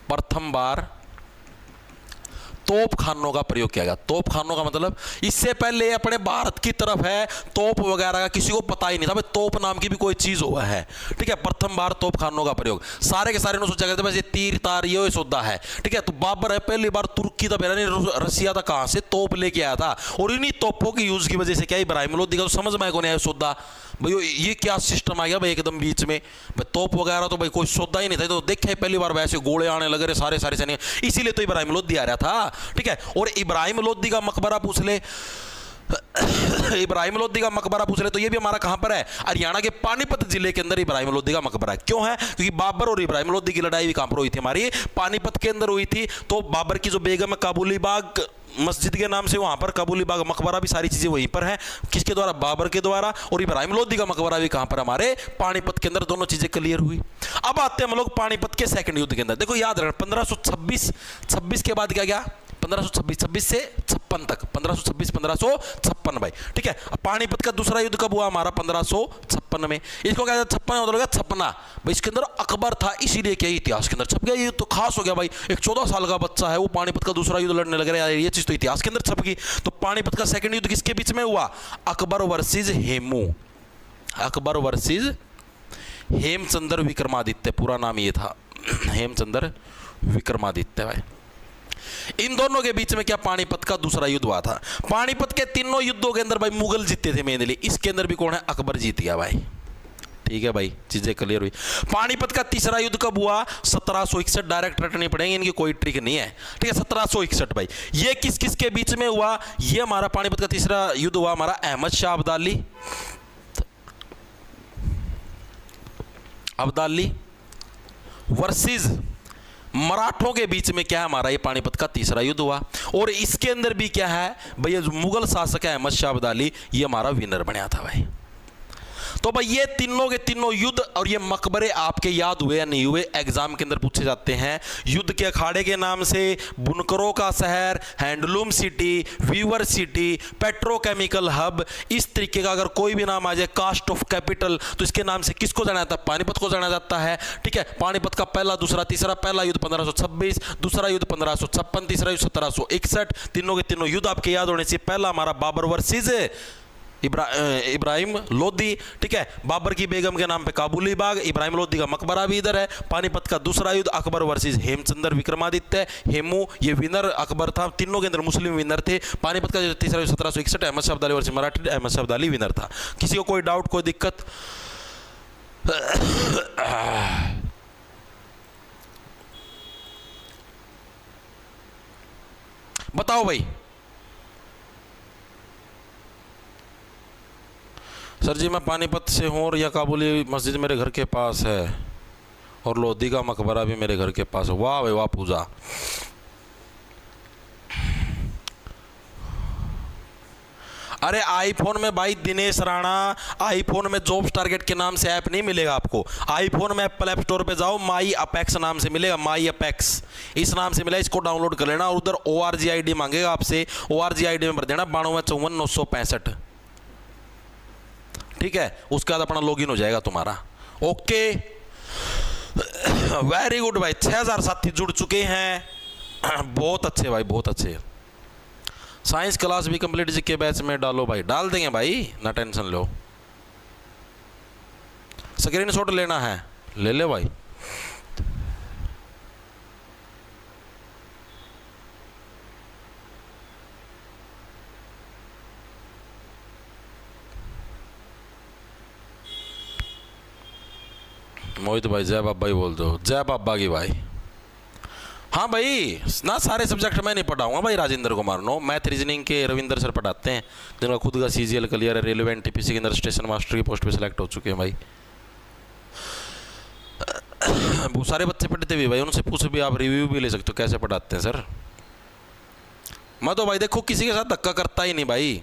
प्रथम बार तोप खानों का प्रयोग किया गया। तोप खानों का मतलब इससे पहले अपने भारत की तरफ है तोप वगैरह का किसी को पता ही नहीं था भाई तोप नाम की भी कोई चीज हुआ है। ठीक है, प्रथम बार तोप खानों का प्रयोग सारे के सारे ने सोचा करते वैसे तीर तार ये सौदा है। ठीक है, तो बाबर है पहली बार तुर्की था रसिया था कहां से तोप लेके आया था और इन्हीं तोपों की यूज की वजह से क्या इब्राहिम लोदी का तो समझ में को नहीं आया सौदा भाई ये क्या सिस्टम आ गया भाई एकदम बीच में भाई तोप वगैरह तो भाई कोई सौदा ही नहीं था। तो देखे पहली बार वैसे गोले आने लगे रहे सारे सारे सैनिक, इसीलिए तो इब्राहिम लोदी आ रहा था। ठीक है, और इब्राहिम लोदी का मकबरा पूछ ले इब्राहिम लोदी का मकबरा पूछ ले तो ये भी हमारा कहां पर है, हरियाणा के पानीपत जिले के अंदर इब्राहिम लोदी का मकबरा है। क्यों है, क्योंकि बाबर और इब्राहिम लोदी की लड़ाई भी कहां पर हुई थी, हमारी पानीपत के अंदर हुई थी। तो बाबर की जो बेगम है काबुली बाग मस्जिद के नाम से वहां पर काबुली बाग मकबरा भी सारी चीजें वहीं पर है, किसके द्वारा, बाबर के द्वारा। और इब्राहिम लोदी का मकबरा भी कहां पर, हमारे पानीपत के अंदर। दोनों चीजें क्लियर हुई। अब आते हैं हम लोग पानीपत के सेकंड युद्ध के अंदर। देखो याद रखना 1526 के बाद क्या गया 1526 से 56 तक 1526 भाई। ठीक है, पानीपत का दूसरा युद्ध कब हुआ हमारा 1556 में। इसको क्या 56 मतलब छपना भाई, इसके अंदर अकबर था इसीलिए क्या इतिहास के अंदर छप गया। ये तो खास हो गया भाई, एक 14 साल का बच्चा है वो पानीपत का दूसरा युद्ध लड़ने लग रहा है, ये चीज तो इतिहास के अंदर छप गई। तो पानीपत का सेकंड युद्ध किसके बीच में हुआ, अकबर वर्सेस हेमू, अकबर वर्सेस हेमचंद्र विक्रमादित्य, पूरा नाम ये था हेमचंद्र विक्रमादित्य भाई। इन दोनों के बीच में क्या पानीपत का दूसरा युद्ध हुआ था। पानीपत के तीनों युद्धों के अंदर भाई मुगल जीते थे मेनली, इसके अंदर भी कौन है, अकबर जीत गया भाई। ठीक है भाई, चीजें क्लियर हुई। पानीपत का तीसरा युद्ध कब हुआ 1761, डायरेक्ट रटनी पड़ेंगे, इनकी कोई ट्रिक नहीं है। ठीक है, 1761 भाई। ये किस किस के बीच में हुआ, ये हमारा पानीपत का तीसरा युद्ध हुआ हमारा अहमद शाह अब्दाली वर्सेस मराठों के बीच में क्या है हमारा, ये पानीपत का तीसरा युद्ध हुआ। और इसके अंदर भी क्या है भैया, मुगल शासक है अहमद शाह अब्दाली, ये हमारा विनर बना था भाई। तो भाई ये तीनों के तीनों युद्ध और ये मकबरे आपके याद हुए या नहीं हुए, एग्जाम के अंदर पूछे जाते हैं। युद्ध के अखाड़े के नाम से बुनकरों का शहर, handloom city, weaver city, petrochemical hub, इस तरीके का अगर कोई भी नाम आ जाए, कास्ट ऑफ कैपिटल, तो इसके नाम से किसको जाना जाता है, पानीपत को जाना जाता है। ठीक है, पानीपत का पहला दूसरा तीसरा, पहला युद्ध 1526, दूसरा युद्ध 1556, तीसरा युद्ध 1761, तीनों के तीनों युद्ध आपके याद होने से। पहला हमारा बाबर वर्सेस इब्राहिम लोदी। ठीक है, बाबर की बेगम के नाम पे काबुली बाग, इब्राहिम लोदी का मकबरा भी इधर है। पानीपत का दूसरा युद्ध अकबर वर्सेस हेमचंद्र विक्रमादित्य, हेमू ये विनर अकबर था, तीनों के अंदर मुस्लिम विनर थे। पानीपत का तीसरा युद्ध 1761, अहमद शाह अब्दाली वर्सेस मराठी, अहमद शाह अब्दाली विनर था। किसी को कोई डाउट, कोई दिक्कत? बताओ भाई। सर जी मैं पानीपत से हूँ और यह काबुली मस्जिद मेरे घर के पास है और लोधी का मकबरा भी मेरे घर के पास है। वाह भाई वाह पूजा। अरे आईफोन में भाई दिनेश राणा, आईफोन में जॉब्स टारगेट के नाम से ऐप नहीं मिलेगा आपको। आईफोन में एप्पल ऐप स्टोर पे जाओ, माई अपेक्स नाम से मिलेगा, माई अपेक्स इस नाम से मिलेगा, इसको डाउनलोड कर लेना। और उधर ORG ID मांगेगा आपसे, ORG ID में भर देना 9254 ठीक है, उसके बाद अपना लॉगिन हो जाएगा तुम्हारा। ओके वेरी गुड भाई, 6000 साथी जुड़ चुके हैं, बहुत अच्छे भाई बहुत अच्छे। साइंस क्लास भी कंप्लीट जी के बैच में डालो भाई, डाल देंगे भाई ना टेंशन लो। स्क्रीनशॉट लेना है ले ले भाई। मोहित भाई जय बाबा ही बोल दो, जय बाबा की भाई। हाँ भाई ना सारे सब्जेक्ट मैं नहीं पढ़ाऊंगा भाई, Rajendra Kumar no, math reasoning के रविंदर सर पढ़ाते हैं, जिनका खुद का CGL क्लियर है, रेलवे NTPC के अंदर स्टेशन मास्टर की पोस्ट पे सिलेक्ट हो चुके हैं भाई। बहुत सारे बच्चे पढ़ते भी भाई, उनसे पूछ भी आप रिव्यू भी ले सकते हो कैसे पढ़ाते हैं सर। मैं तो भाई देखो किसी के साथ धक्का करता ही नहीं भाई,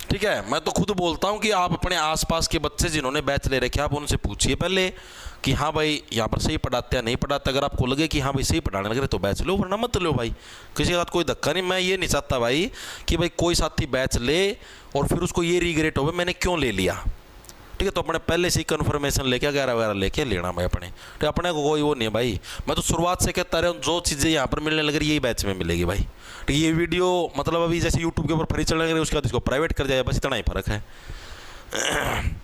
ठीक है। मैं तो खुद बोलता हूं कि आप अपने आसपास के बच्चे जिन्होंने बैच ले रखे आप उनसे पूछिए पहले कि हाँ भाई यहाँ पर सही पढ़ाते हैं नहीं पढ़ाते। अगर आपको लगे कि हाँ भाई सही पढ़ाने लग रहे तो बैच लो, वरना मत लो भाई। किसी के साथ कोई धक्का नहीं। मैं ये नहीं चाहता भाई कि भाई कोई साथी बैच ले और फिर उसको ये रिग्रेट हो मैंने क्यों ले लिया। ठीक है। तो अपने पहले से ही कन्फर्मेशन लेके वगैरह वगैरह लेके लेना भाई अपने, तो अपने को कोई वो नहीं है भाई। मैं तो शुरुआत से कहता रहा हूँ जो चीज़ें यहाँ पर मिलने लग रही यही बैच में मिलेगी भाई। तो ये वीडियो मतलब अभी जैसे यूट्यूब के ऊपर फ्री चलने लग रही है, उसके बाद इसको प्राइवेट कर जाए, बस इतना ही फर्क है।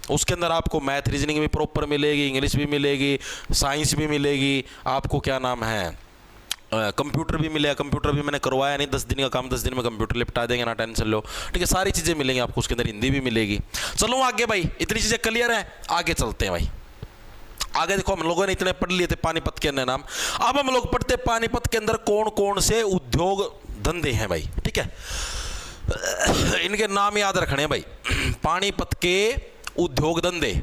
उसके अंदर आपको मैथ रीजनिंग भी प्रॉपर मिलेगी, इंग्लिश भी मिलेगी, साइंस भी मिलेगी, आपको क्या नाम है कंप्यूटर भी मिलेगा। कंप्यूटर भी मैंने करवाया नहीं, 10 दिन का काम, 10 दिन में कंप्यूटर लिपटा देंगे, ना टेंशन लो। ठीक है, सारी चीज़ें मिलेंगी आपको उसके अंदर, हिंदी भी मिलेगी। चलो आगे भाई, इतनी चीज़ें क्लियर है, आगे चलते हैं भाई। आगे देखो, हम लोगों ने इतने पढ़ लिए थे पानीपत के अंदर नाम, अब हम लोग पढ़ते पानीपत के अंदर कौन कौन से उद्योग धंधे हैं भाई। ठीक है, इनके नाम याद रखने हैं भाई। पानीपत के उद्योग धंधे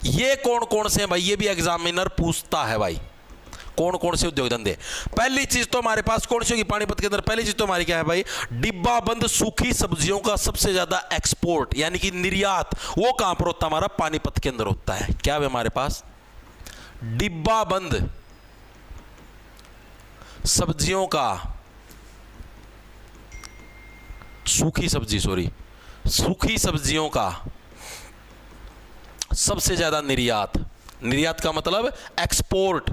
ये कौन कौन से हैं भाई, ये भी एग्जामिनर पूछता है भाई, कौन कौन से उद्योग धंधे। पहली चीज तो हमारे पास कौन सी होगी पानीपत के अंदर, पहली चीज तो हमारी क्या है भाई, डिब्बा बंद सूखी सब्जियों का सबसे ज्यादा एक्सपोर्ट यानी कि निर्यात, वो कहां पर होता है हमारा, पानीपत के अंदर होता है। क्या है हमारे पास, डिब्बा बंद सब्जियों का, सूखी सब्जियों का सबसे ज्यादा निर्यात, निर्यात का मतलब एक्सपोर्ट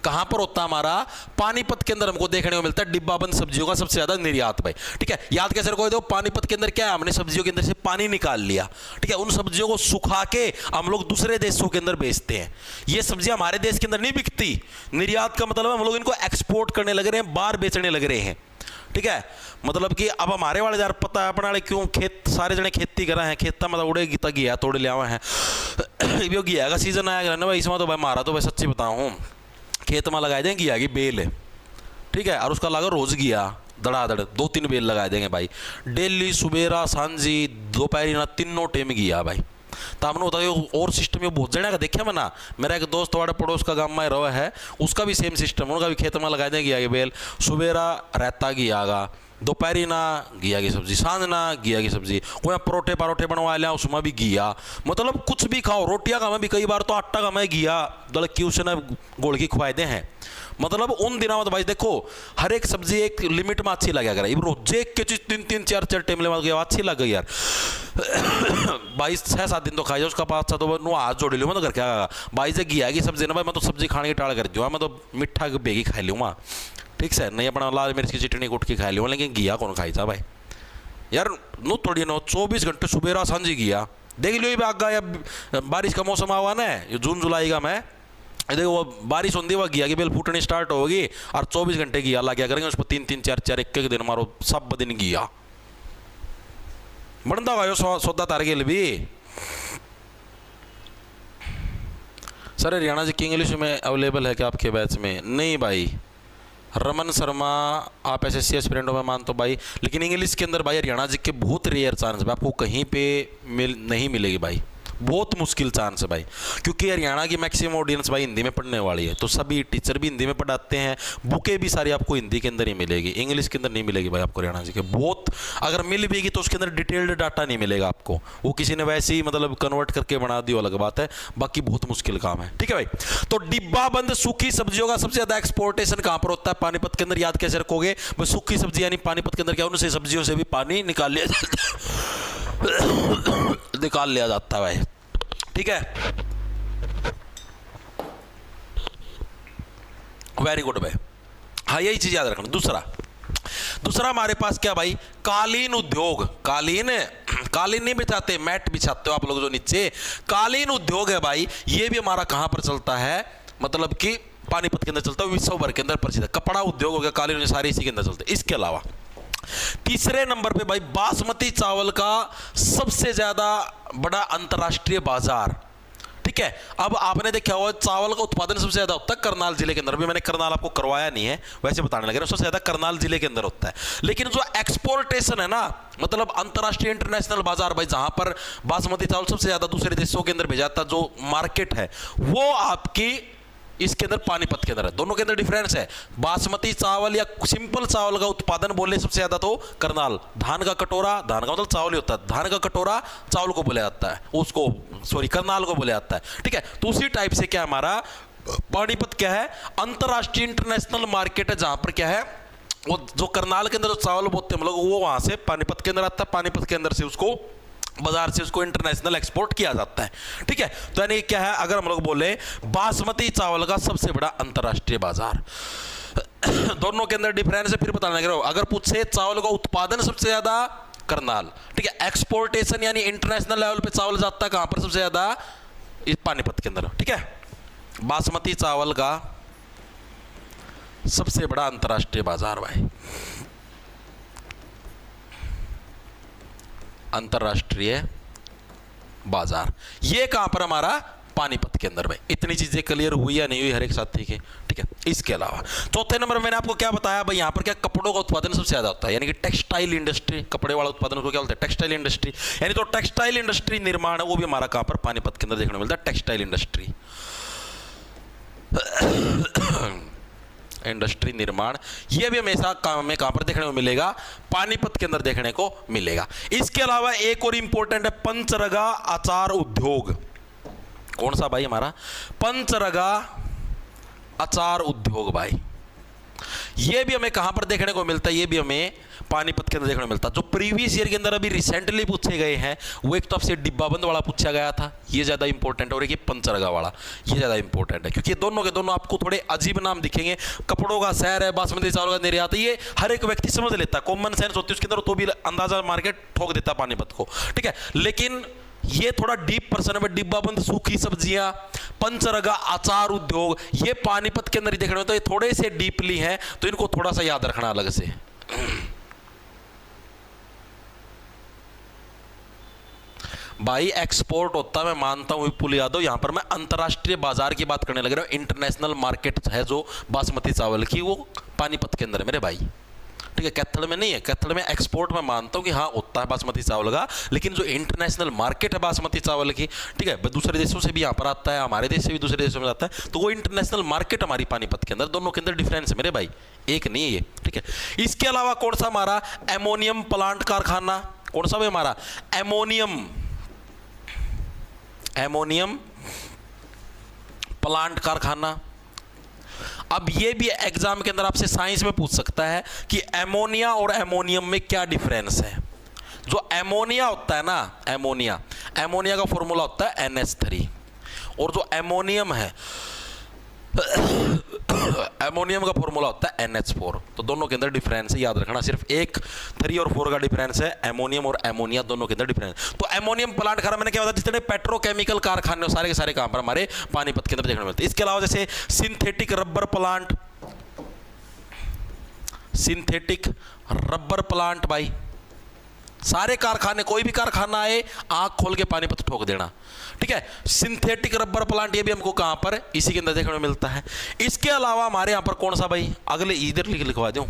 कहां पर होता है हमारा, पानीपत के अंदर हमको देखने को मिलता है डिब्बाबंद सब्जियों का सबसे ज्यादा निर्यात भाई। ठीक है, याद कैसे रखोगे, दो पानीपत के अंदर क्या है, हमने सब्जियों के अंदर से पानी निकाल लिया। ठीक है, उन सब्जियों को सुखा के हम लोग दूसरे देशों के अंदर बेचते हैं। ये सब्जियां हमारे देश के अंदर नहीं बिकती, निर्यात का मतलब हम लोग इनको एक्सपोर्ट करने लग रहे हैं, बाहर बेचने लग रहे हैं। ठीक है, मतलब कि अब हमारे वाले यार पता है अपने वाले क्यों खेत सारे जने खेती कर रहे हैं, खेत मतलब उड़ेगी तक गया तोड़ लिया हुआ है। घिया का सीजन आया ना भाई, इसमें तो भाई मारा तो भाई सच्ची बताऊं, खेत में लगाए देंगे घिया की बेल। ठीक है, और उसका लगा रोज घिया धड़ाधड़ 2-3 बेल लगाए देंगे भाई, डेली सुबेरा सांझी दोपहरी ना तीनों टाइम घिया भाई। तो हमने होता है और सिस्टम ये बहुत जने का देखा मैं ना, मेरा एक दोस्त वाड़े पड़ोस का गांव में रहा है, उसका भी सेम सिस्टम, उनका भी खेत में लगाए देंगे घिया की बेल, सुबेरा रहता घिया का, दोपहरी ना घिया की सब्जी, सांझ ना घिया की सब्जी, कोई परोठे परोठे बनवा लिया उसमें भी घिया, मतलब कुछ भी खाओ, रोटियां का मैं भी कई बार तो आटा का मैं घिया दल की उसने गोल की खुआदे हैं। मतलब उन दिनों में तो भाई देखो हर एक सब्जी एक लिमिट में अच्छी लगा करे, रोजे एक चीज 3-3 4-4 टाइम ले अच्छी लग गई यार। 22-6-7 दिन तो खाई उसका पास तो नो हाथ जोड़ लियो मैं तो घर क्या भाई से घिया की सब्जी ना भाई, मैं तो सब्जी खाने की टाल कर जो, मैं तो मिठा बेगी खा लूँगा। ठीक है, नहीं अपना लाल मिर्च की चटनी कुट के खा लूँगा, लेकिन घिया कौन खाई था भाई यार, नो थोड़ी नो 24 घंटे सुबह सांझी घिया देख लियो। आगा या बारिश का मौसम आवा ना, जून जुलाई का मैं देखो वो बारिश होती है, वह घिया की बेल फूटनी स्टार्ट होगी और 24 घंटे घिया ला क्या करेंगे उस पर 3-3 4-4 एक दिन मारो सब दिन घिया बनता होगा सौदा तारगेल भी। सर हरियाणा जी की इंग्लिश में अवेलेबल है क्या आपके बैच में, नहीं भाई रमन शर्मा आप एसएससी एस्पिरेंटो में मानते हो भाई, लेकिन इंग्लिश के अंदर भाई हरियाणा जी के बहुत रेयर चांस है, आपको कहीं पे नहीं मिलेगी भाई, बहुत मुश्किल चांस है भाई, क्योंकि हरियाणा की मैक्सिमम ऑडियंस भाई हिंदी में पढ़ने वाली है, तो सभी टीचर भी हिंदी में पढ़ाते हैं, बुकें भी सारी आपको हिंदी के अंदर ही मिलेगी, इंग्लिश के अंदर नहीं मिलेगी भाई आपको हरियाणा जी के। बहुत अगर मिल भी तो उसके अंदर डिटेल्ड डाटा नहीं मिलेगा आपको, वो किसी ने वैसे ही मतलब कन्वर्ट करके बना दी अलग बात है, बाकी बहुत मुश्किल काम है। ठीक है भाई, तो डिब्बा बंद सूखी सब्जियों का सबसे ज्यादा एक्सपोर्टेशन कहां पर होता है, पानीपत के अंदर। याद कैसे रखोगे, सूखी सब्जी यानी पानीपत के अंदर क्या उनसे सब्जियों से भी पानी निकाल लिया जाता है भाई। ठीक है, वेरी गुड भाई, हाँ यही चीज याद रखना। दूसरा हमारे पास क्या भाई, कालीन उद्योग, कालीन नहीं बिछाते, मैट बिछाते हो आप लोग जो नीचे, कालीन उद्योग है भाई, ये भी हमारा कहां पर चलता है, मतलब कि पानीपत के अंदर चलता है, विश्व भर के अंदर प्रसिद्ध है। कपड़ा उद्योग हो गया, कालीन सारे इसी के अंदर चलते हैं। इसके अलावा तीसरे नंबर पे भाई बासमती चावल का सबसे ज्यादा बड़ा अंतरराष्ट्रीय बाजार। ठीक है, अब आपने देखा हुआ चावल का उत्पादन सबसे ज्यादा होता है करनाल जिले के अंदर, भी मैंने करनाल आपको करवाया नहीं है वैसे बताने लगे, सबसे ज्यादा करनाल जिले के अंदर होता है। लेकिन जो एक्सपोर्टेशन है ना, मतलब अंतरराष्ट्रीय इंटरनेशनल बाजार भाई, जहां पर बासमती चावल सबसे ज्यादा दूसरे देशों के अंदर भेजा जाता, जो मार्केट है वो आपकी इसके अंदर पानीपत के अंदर है। दोनों के अंदर डिफरेंस है, बासमती चावल या सिंपल चावल का उत्पादन बोले सबसे ज्यादा तो करनाल, धान का कटोरा, धान का मतलब चावल ही होता है, धान का कटोरा चावल को बोला जाता है, उसको करनाल को बोला जाता है। ठीक है, तो उसी टाइप से क्या हमारा पानीपत क्या है, अंतरराष्ट्रीय इंटरनेशनल मार्केट है, जहां पर क्या है वो जो करनाल के अंदर जो चावल बोलते हैं हम लोग, वो वहां से पानीपत के अंदर आता है, पानीपत के अंदर से उसको बाजार से उसको इंटरनेशनल एक्सपोर्ट किया जाता है। ठीक है, तो यानी क्या है, अगर हम लोग बोले बासमती चावल का सबसे बड़ा अंतरराष्ट्रीय बाजार, दोनों के अंदर डिफरेंस है फिर बताना लग रहा हो। अगर पूछे चावल का उत्पादन सबसे ज्यादा करनाल, ठीक है, एक्सपोर्टेशन यानी इंटरनेशनल लेवल पे चावल जाता है कहां पर सबसे ज्यादा, इस पानीपत के अंदर। ठीक है, बासमती चावल का सबसे बड़ा अंतरराष्ट्रीय बाजार भाई, अंतरराष्ट्रीय बाजार, ये कहां पर हमारा पानीपत के अंदर। भाई इतनी चीजें क्लियर हुई या नहीं हुई हर एक साथी के। ठीक है, इसके अलावा चौथे नंबर मैंने आपको क्या बताया भाई, यहां पर क्या कपड़ों का उत्पादन सबसे ज्यादा होता है, यानी कि टेक्सटाइल इंडस्ट्री, कपड़े वाला उत्पादन को क्या बोलते हैं, टेक्सटाइल इंडस्ट्री। यानी तो टेक्सटाइल इंडस्ट्री निर्माण है वो भी हमारा कहां पर, पानीपत के अंदर देखने को मिलता है, टेक्सटाइल इंडस्ट्री। इंडस्ट्री निर्माण ये भी हमेशा काम में कहां पर देखने को मिलेगा, पानीपत के अंदर देखने को मिलेगा। इसके अलावा एक और इंपॉर्टेंट है पंचरगा आचार उद्योग। कौन सा भाई, हमारा पंचरगा आचार उद्योग भाई, ये भी हमें कहां पर देखने को मिलता है, ये भी हमें पानीपत के अंदर देखने को मिलता है। जो प्रीवियस ईयर के अंदर अभी रिसेंटली पूछे गए हैं वो एक तो आपसे डिब्बाबंद वाला पूछा गया था, ये ज्यादा इंपॉर्टेंट है, और एक ये पंचरगा वाला, ये ज्यादा इंपॉर्टेंट है, क्योंकि दोनों के दोनों आपको थोड़े अजीब नाम दिखेंगे। कपड़ों का शहर है, बासमती चावल का निर्यात है, ये हर एक व्यक्ति समझ लेता है, कॉमन सेंस होती है उसके अंदर, तो भी अंदाजा मार्केट ठोक देता पानीपत को। ठीक है, लेकिन ये थोड़ा डीप पर्सन है, डिब्बाबंद सूखी सब्जियां, पंचरगा आचार उद्योग, ये पानीपत के अंदर ही देखने में, तो ये थोड़े से डीपली हैं, तो इनको थोड़ा सा याद रखना अलग से। भाई एक्सपोर्ट होता मैं मानता हूं विपुल यादव, यहां पर मैं अंतरराष्ट्रीय बाजार की बात करने लग रहा हूं। इंटरनेशनल मार्केट है जो बासमती चावल की, वो पानीपत के अंदर है मेरे भाई। ठीक है, कैथल में नहीं है, कैथल में एक्सपोर्ट में मानता हूं कि हाँ होता है बासमती चावल का, लेकिन जो इंटरनेशनल मार्केट है बासमती चावल की, ठीक है, दूसरे देशों से भी यहाँ पर आता है, हमारे देश से भी दूसरे देशों में आता है, तो वो इंटरनेशनल मार्केट हमारी पानीपत के अंदर, दोनों के अंदर डिफरेंस है मेरे भाई, एक नहीं है ये। ठीक है, इसके अलावा कौन सा हमारा, एमोनियम प्लांट कारखाना, कौन सा भाई हमारा, एमोनियम प्लांट कारखाना। अब ये भी एग्जाम के अंदर आपसे साइंस में पूछ सकता है कि एमोनिया और एमोनियम में क्या डिफरेंस है। जो एमोनिया होता है ना, एमोनिया का फॉर्मूला होता है NH3, और जो एमोनियम है एमोनियम का फॉर्मूला होता है NH4। तो दोनों के अंदर डिफरेंस है, याद रखना, सिर्फ एक 3 और 4 का डिफरेंस है, एमोनियम और एमोनिया दोनों के अंदर डिफरेंस। तो एमोनियम प्लांट कारखाना मैंने क्या बताया, जितने पेट्रोकेमिकल कारखाने सारे के सारे कहां पर, हमारे पानीपत के अंदर देखने को मिलते हैं। इसके अलावा जैसे सिंथेटिक रबर प्लांट भाई, सारे कारखाने, कोई भी कारखाना आए आंख खोल के पानीपत ठोक देना। ठीक है, सिंथेटिक रबर प्लांट, ये भी हमको कहां पर, इसी के अंदर देखने को मिलता है। इसके अलावा हमारे यहां पर कौन सा भाई, अगले इधर लिखवा दूं।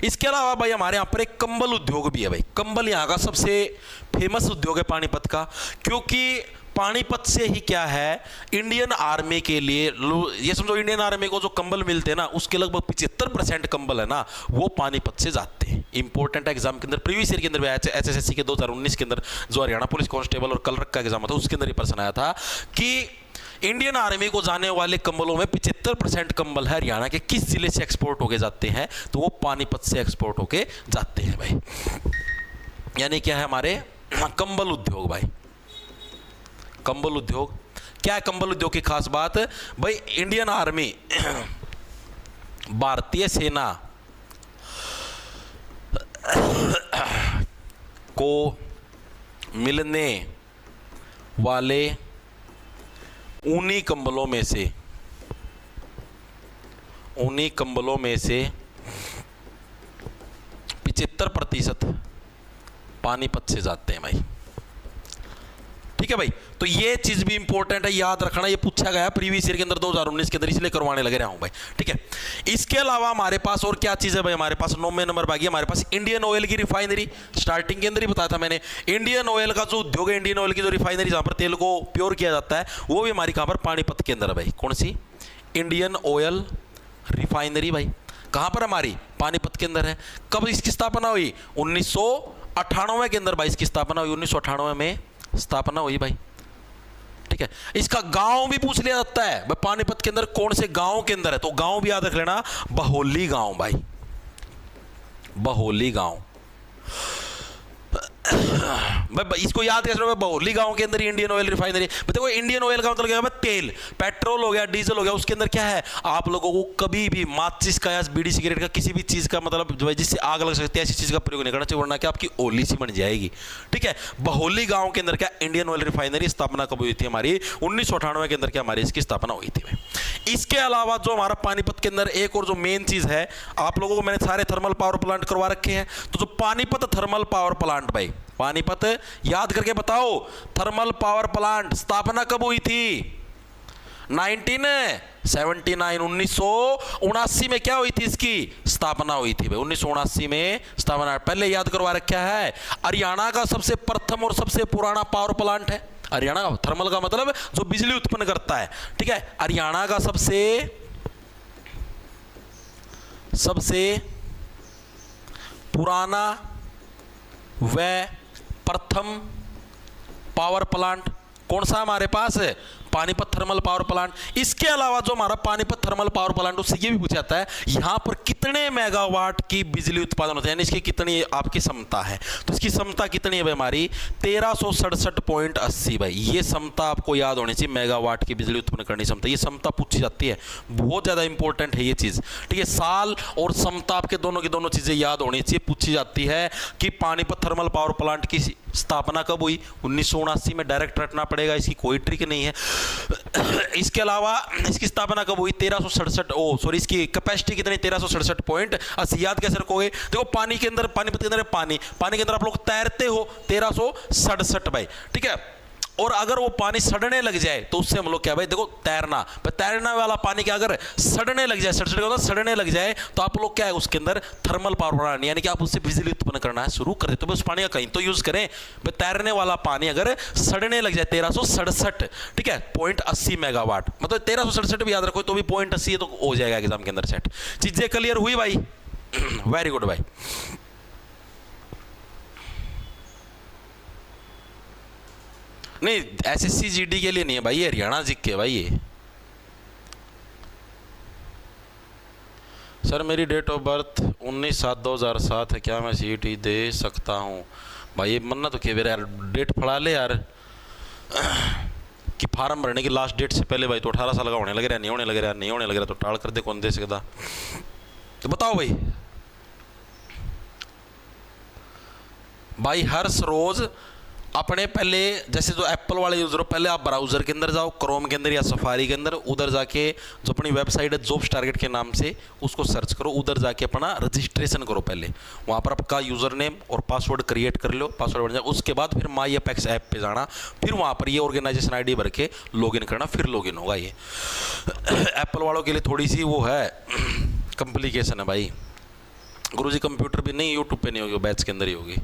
इसके अलावा भाई हमारे यहां पर एक कंबल उद्योग भी है भाई, कंबल यहां का सबसे फेमस उद्योग है पानीपत का, क्योंकि पानीपत से ही क्या है, इंडियन आर्मी के लिए, ये समझो इंडियन आर्मी को जो कंबल मिलते हैं ना, उसके लगभग 75% कंबल है ना, वो पानीपत से जाते हैं। इंपॉर्टेंट एग्जाम के अंदर, प्रीवियस ईयर के अंदर SSSC के 2019 के अंदर जो हरियाणा पुलिस कांस्टेबल और क्लर्क का एग्जाम था, उसके अंदर ये प्रश्न आया था कि इंडियन आर्मी को जाने वाले कंबलों में 75% कंबल है हरियाणा के किस जिले से एक्सपोर्ट होके जाते हैं, तो वो पानीपत से एक्सपोर्ट होके जाते हैं भाई। यानी क्या है हमारे कंबल उद्योग भाई, कंबल उद्योग क्या है, कंबल उद्योग की खास बात भाई, इंडियन आर्मी भारतीय सेना को मिलने वाले ऊनी कंबलों में से 75% पानीपत से जाते हैं भाई। ठीक है भाई, तो ये चीज भी इंपॉर्टेंट है, याद रखना, ये पूछा गया प्रीवियस ईयर के अंदर 2019 के अंदर, इसलिए करवाने लगे रहा हूं भाई। ठीक है, इसके अलावा हमारे पास और क्या चीज है भाई, हमारे पास 9वें नंबर बाकी हमारे पास इंडियन ऑयल की रिफाइनरी। स्टार्टिंग के अंदर ही बताया था मैंने, इंडियन ऑयल का जो उद्योग है, इंडियन ऑयल की जो रिफाइनरी जहां पर तेल को प्योर किया जाता है, वो भी हमारी कहां पर, पानीपत के अंदर है भाई। कौन सी, इंडियन ऑयल रिफाइनरी भाई, कहां पर हमारी, पानीपत के अंदर है। कब इसकी स्थापना हुई, 1998 के अंदर भाई इसकी स्थापना हुई, 1998 में स्थापना हुई भाई। ठीक है, इसका गांव भी पूछ लिया जाता है भाई, पानीपत के अंदर कौन से गांव के अंदर है, तो गांव भी याद रख लेना, बहोली गांव भाई, बहोली गांव। इसको याद कैसे रखोगे? बहोली गांव के अंदर इंडियन ऑयल रिफाइनरी। देखो इंडियन ऑयल का मतलब क्या है? तेल, पेट्रोल हो गया, डीजल हो गया, उसके अंदर क्या है? आप लोगों को कभी भी माचिस का या बीड़ी सिगरेट का किसी भी चीज का मतलब जो है जिससे आग लग सकती है ऐसी चीज का प्रयोग नहीं करना चाहिए, वरना क्या आपकी ओली सी बन जाएगी। ठीक है, बहोली गांव के अंदर क्या इंडियन ऑयल रिफाइनरी स्थापना कब हुई थी हमारी? 1998 के अंदर क्या हमारी इसकी स्थापना हुई थी। इसके अलावा जो हमारा पानीपत के अंदर एक और जो मेन चीज है, आप लोगों को मैंने सारे थर्मल पावर प्लांट करवा रखे हैं, तो जो पानीपत थर्मल पावर प्लांट, भाई पानीपत याद करके बताओ, थर्मल पावर प्लांट स्थापना कब हुई थी? 1979 में क्या हुई थी? इसकी स्थापना हुई थी भाई, 1979 में स्थापना। पहले याद करवा रखा है, हरियाणा का सबसे प्रथम और सबसे पुराना पावर प्लांट है। हरियाणा का थर्मल का मतलब जो बिजली उत्पन्न करता है। ठीक है, हरियाणा का सबसे पुराना व प्रथम पावर प्लांट कौन सा हमारे पास है? Panipat thermal power plant. इसके अलावा जो हमारा पानीपत थर्मल पावर प्लांट, उससे ये भी पूछा जाता है यहां पर कितने मेगावाट की बिजली उत्पादन होता है, यानी इसकी कितनी आपकी क्षमता है। तो इसकी क्षमता कितनी है भाई हमारी? 1367.80 भाई, ये क्षमता आपको याद होनी चाहिए, मेगावाट की बिजली उत्पन्न करने की क्षमता। ये क्षमता पूछी जाती है, बहुत ज्यादा इंपॉर्टेंट है ये चीज। ठीक है, साल और क्षमता आपके दोनों की दोनों चीजें याद होनी चाहिए, पूछी जाती है कि पानीपत थर्मल पावर प्लांट की स्थापना कब हुई? 1979 में, डायरेक्ट रटना पड़ेगा, इसकी कोई ट्रिक नहीं है। इसके अलावा इसकी स्थापना कब हुई? 1367, इसकी कैपेसिटी कितनी? 1367.80। याद कैसे रखोगे? देखो पानी के अंदर, पानीपत के अंदर पानी के अंदर आप लोग तैरते हो, 1367 भाई। ठीक है, और अगर वो पानी सड़ने लग जाए तो उससे हम लोग क्या भाई, देखो तैरना वाला पानी क्या अगर सड़ने लग जाए, सड़ने लग जाए तो आप लोग क्या है उसके अंदर थर्मल पावर प्लांट, यानी कि आप उससे बिजली उत्पन्न करना है शुरू कर देते हो। उस पानी का कहीं तो यूज करें। तैरने वाला पानी अगर सड़ने लग जाए 1367, ठीक है, 0.80 मेगावाट, मतलब 1367 भी याद रखो तो भी 0.80 तो हो जाएगा एग्जाम के अंदर सेट। चीजें क्लियर हुई भाई? वेरी गुड भाई। नहीं, एसएससी जीडी के लिए नहीं है भाई, ये हरियाणा जी के भाई। ये सर मेरी डेट ऑफ बर्थ 19/7/2007 है, क्या मैं सीईटी दे सकता हूँ? भाई ये मन्ना तो क्या यार, डेट फड़ा ले यार कि फार्म भरने की लास्ट डेट से पहले भाई तो 18 साल का होने लग रहा है, नहीं होने लग रहा है, नहीं होने लग रहा तो टाल कर दे, कौन दे सकता? तो बताओ भाई हर रोज अपने पहले, जैसे जो एप्पल वाले यूजर हो, पहले आप ब्राउजर के अंदर जाओ, क्रोम के अंदर या सफारी के अंदर, उधर जाके जो अपनी वेबसाइट है जॉब्स टारगेट के नाम से, उसको सर्च करो, उधर जाके अपना रजिस्ट्रेशन करो। पहले वहाँ पर आपका यूजर नेम और पासवर्ड क्रिएट कर लो, पासवर्ड बन जाए। उसके बाद फिर माई अपेक्स ऐप पे जाना, फिर वहाँ पर ये ऑर्गेनाइजेशन आईडी भर के लॉगिन करना, फिर लॉगिन होगा। ये एप्पल वालों के लिए थोड़ी सी वो है, कॉम्प्लिकेशन है भाई। गुरुजी कंप्यूटर भी नहीं, यूट्यूब पे नहीं होगी, बैच के अंदर ही होगी।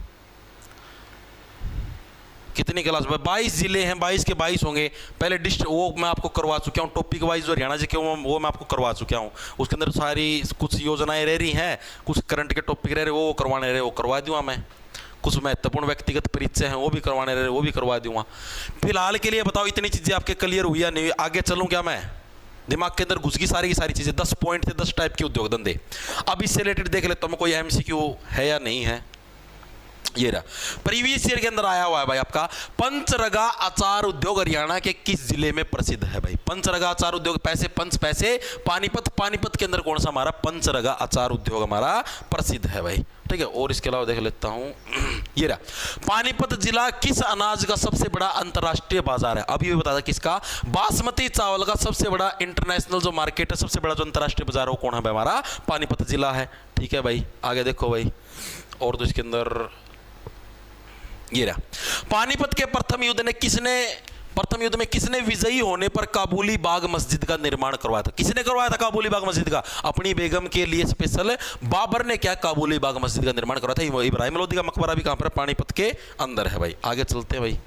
कितनी क्लास? 22 जिले हैं, 22 के 22 होंगे। पहले डिस्ट्रिक्ट वो मैं आपको करवा चुका हूँ, टॉपिक वाइज जो हरियाणा जी के वो मैं आपको करवा चुका हूँ। उसके अंदर सारी कुछ योजनाएं रह रही हैं, कुछ करंट के टॉपिक रह रहे, वो करवाने रहे, वो करवा दूंगा मैं। कुछ महत्वपूर्ण व्यक्तिगत परिचय हैं वो भी करवाने रहे, वो भी करवा दूंगा। फिलहाल के लिए बताओ इतनी चीज़ें आपके क्लियर हुई या नहीं? आगे चलूँ क्या मैं? दिमाग के अंदर घुस गई सारी की सारी चीज़ें। 10 पॉइंट थे, 10 टाइप के उद्योग धंधे। अब इससे रिलेटेड देख लेता हूँ कोई एमसीक्यू है या नहीं है। ये रहा, प्रीवियस ईयर के अंदर आया हुआ है भाई आपका, पंचरगा अचार उद्योग हरियाणा के किस जिले में प्रसिद्ध है भाई? पंचरगा अचार उद्योग, पैसे पंच पैसे पानीपत के अंदर कौन सा हमारा पंचरगा अचार उद्योग हमारा प्रसिद्ध है भाई? ठीक है, और इसके अलावा देख लेता हूं, ये रहा, पानीपत जिला किस अनाज का सबसे बड़ा अंतर्राष्ट्रीय बाजार है? अभी भी बता था किसका? बासमती चावल का सबसे बड़ा इंटरनेशनल जो मार्केट है, सबसे बड़ा जो अंतर्राष्ट्रीय बाजार है वो कौन है भाई? हमारा पानीपत जिला है। ठीक है भाई, आगे देखो भाई, और तो इसके अंदर ये रहा, पानीपत के प्रथम युद्ध में किसने विजयी होने पर काबुली बाग मस्जिद का निर्माण करवाया था? किसने करवाया था काबुली बाग मस्जिद का? अपनी बेगम के लिए स्पेशल बाबर ने क्या काबुली बाग मस्जिद का निर्माण करवाया था? इब्राहिम लोदी का मकबरा भी कहां पर? पानीपत के अंदर है भाई। आगे चलते हैं भाई।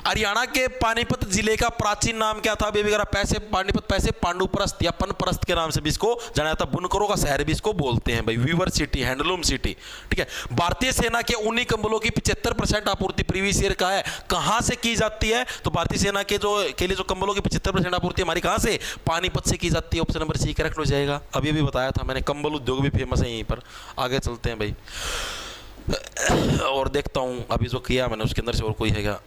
हरियाणा के पानीपत जिले का प्राचीन नाम क्या था? पैसे पानीपत, पैसे पांडुपरस्त या पनपरस्त के नाम से भी इसको जाना जाता है। बुनकरों का शहर भी इसको बोलते हैं भाई, वीवर सिटी, हैंडलूम सिटी। ठीक है, भारतीय सेना के ऊनी कंबलों की 75% आपूर्ति प्रीवियस ईयर का है, कहां से की जाती है? तो भारतीय सेना के लिए जो कंबलों की 75% आपूर्ति हमारी कहां से? पानीपत से की जाती है। ऑप्शन नंबर सी करेक्ट हो जाएगा। अभी भी बताया था मैंने, कंबल उद्योग भी फेमस है यहीं पर। आगे चलते हैं भाई। और देखता हूं अभी जो किया मैंने उसके अंदर से और कोई है क्या।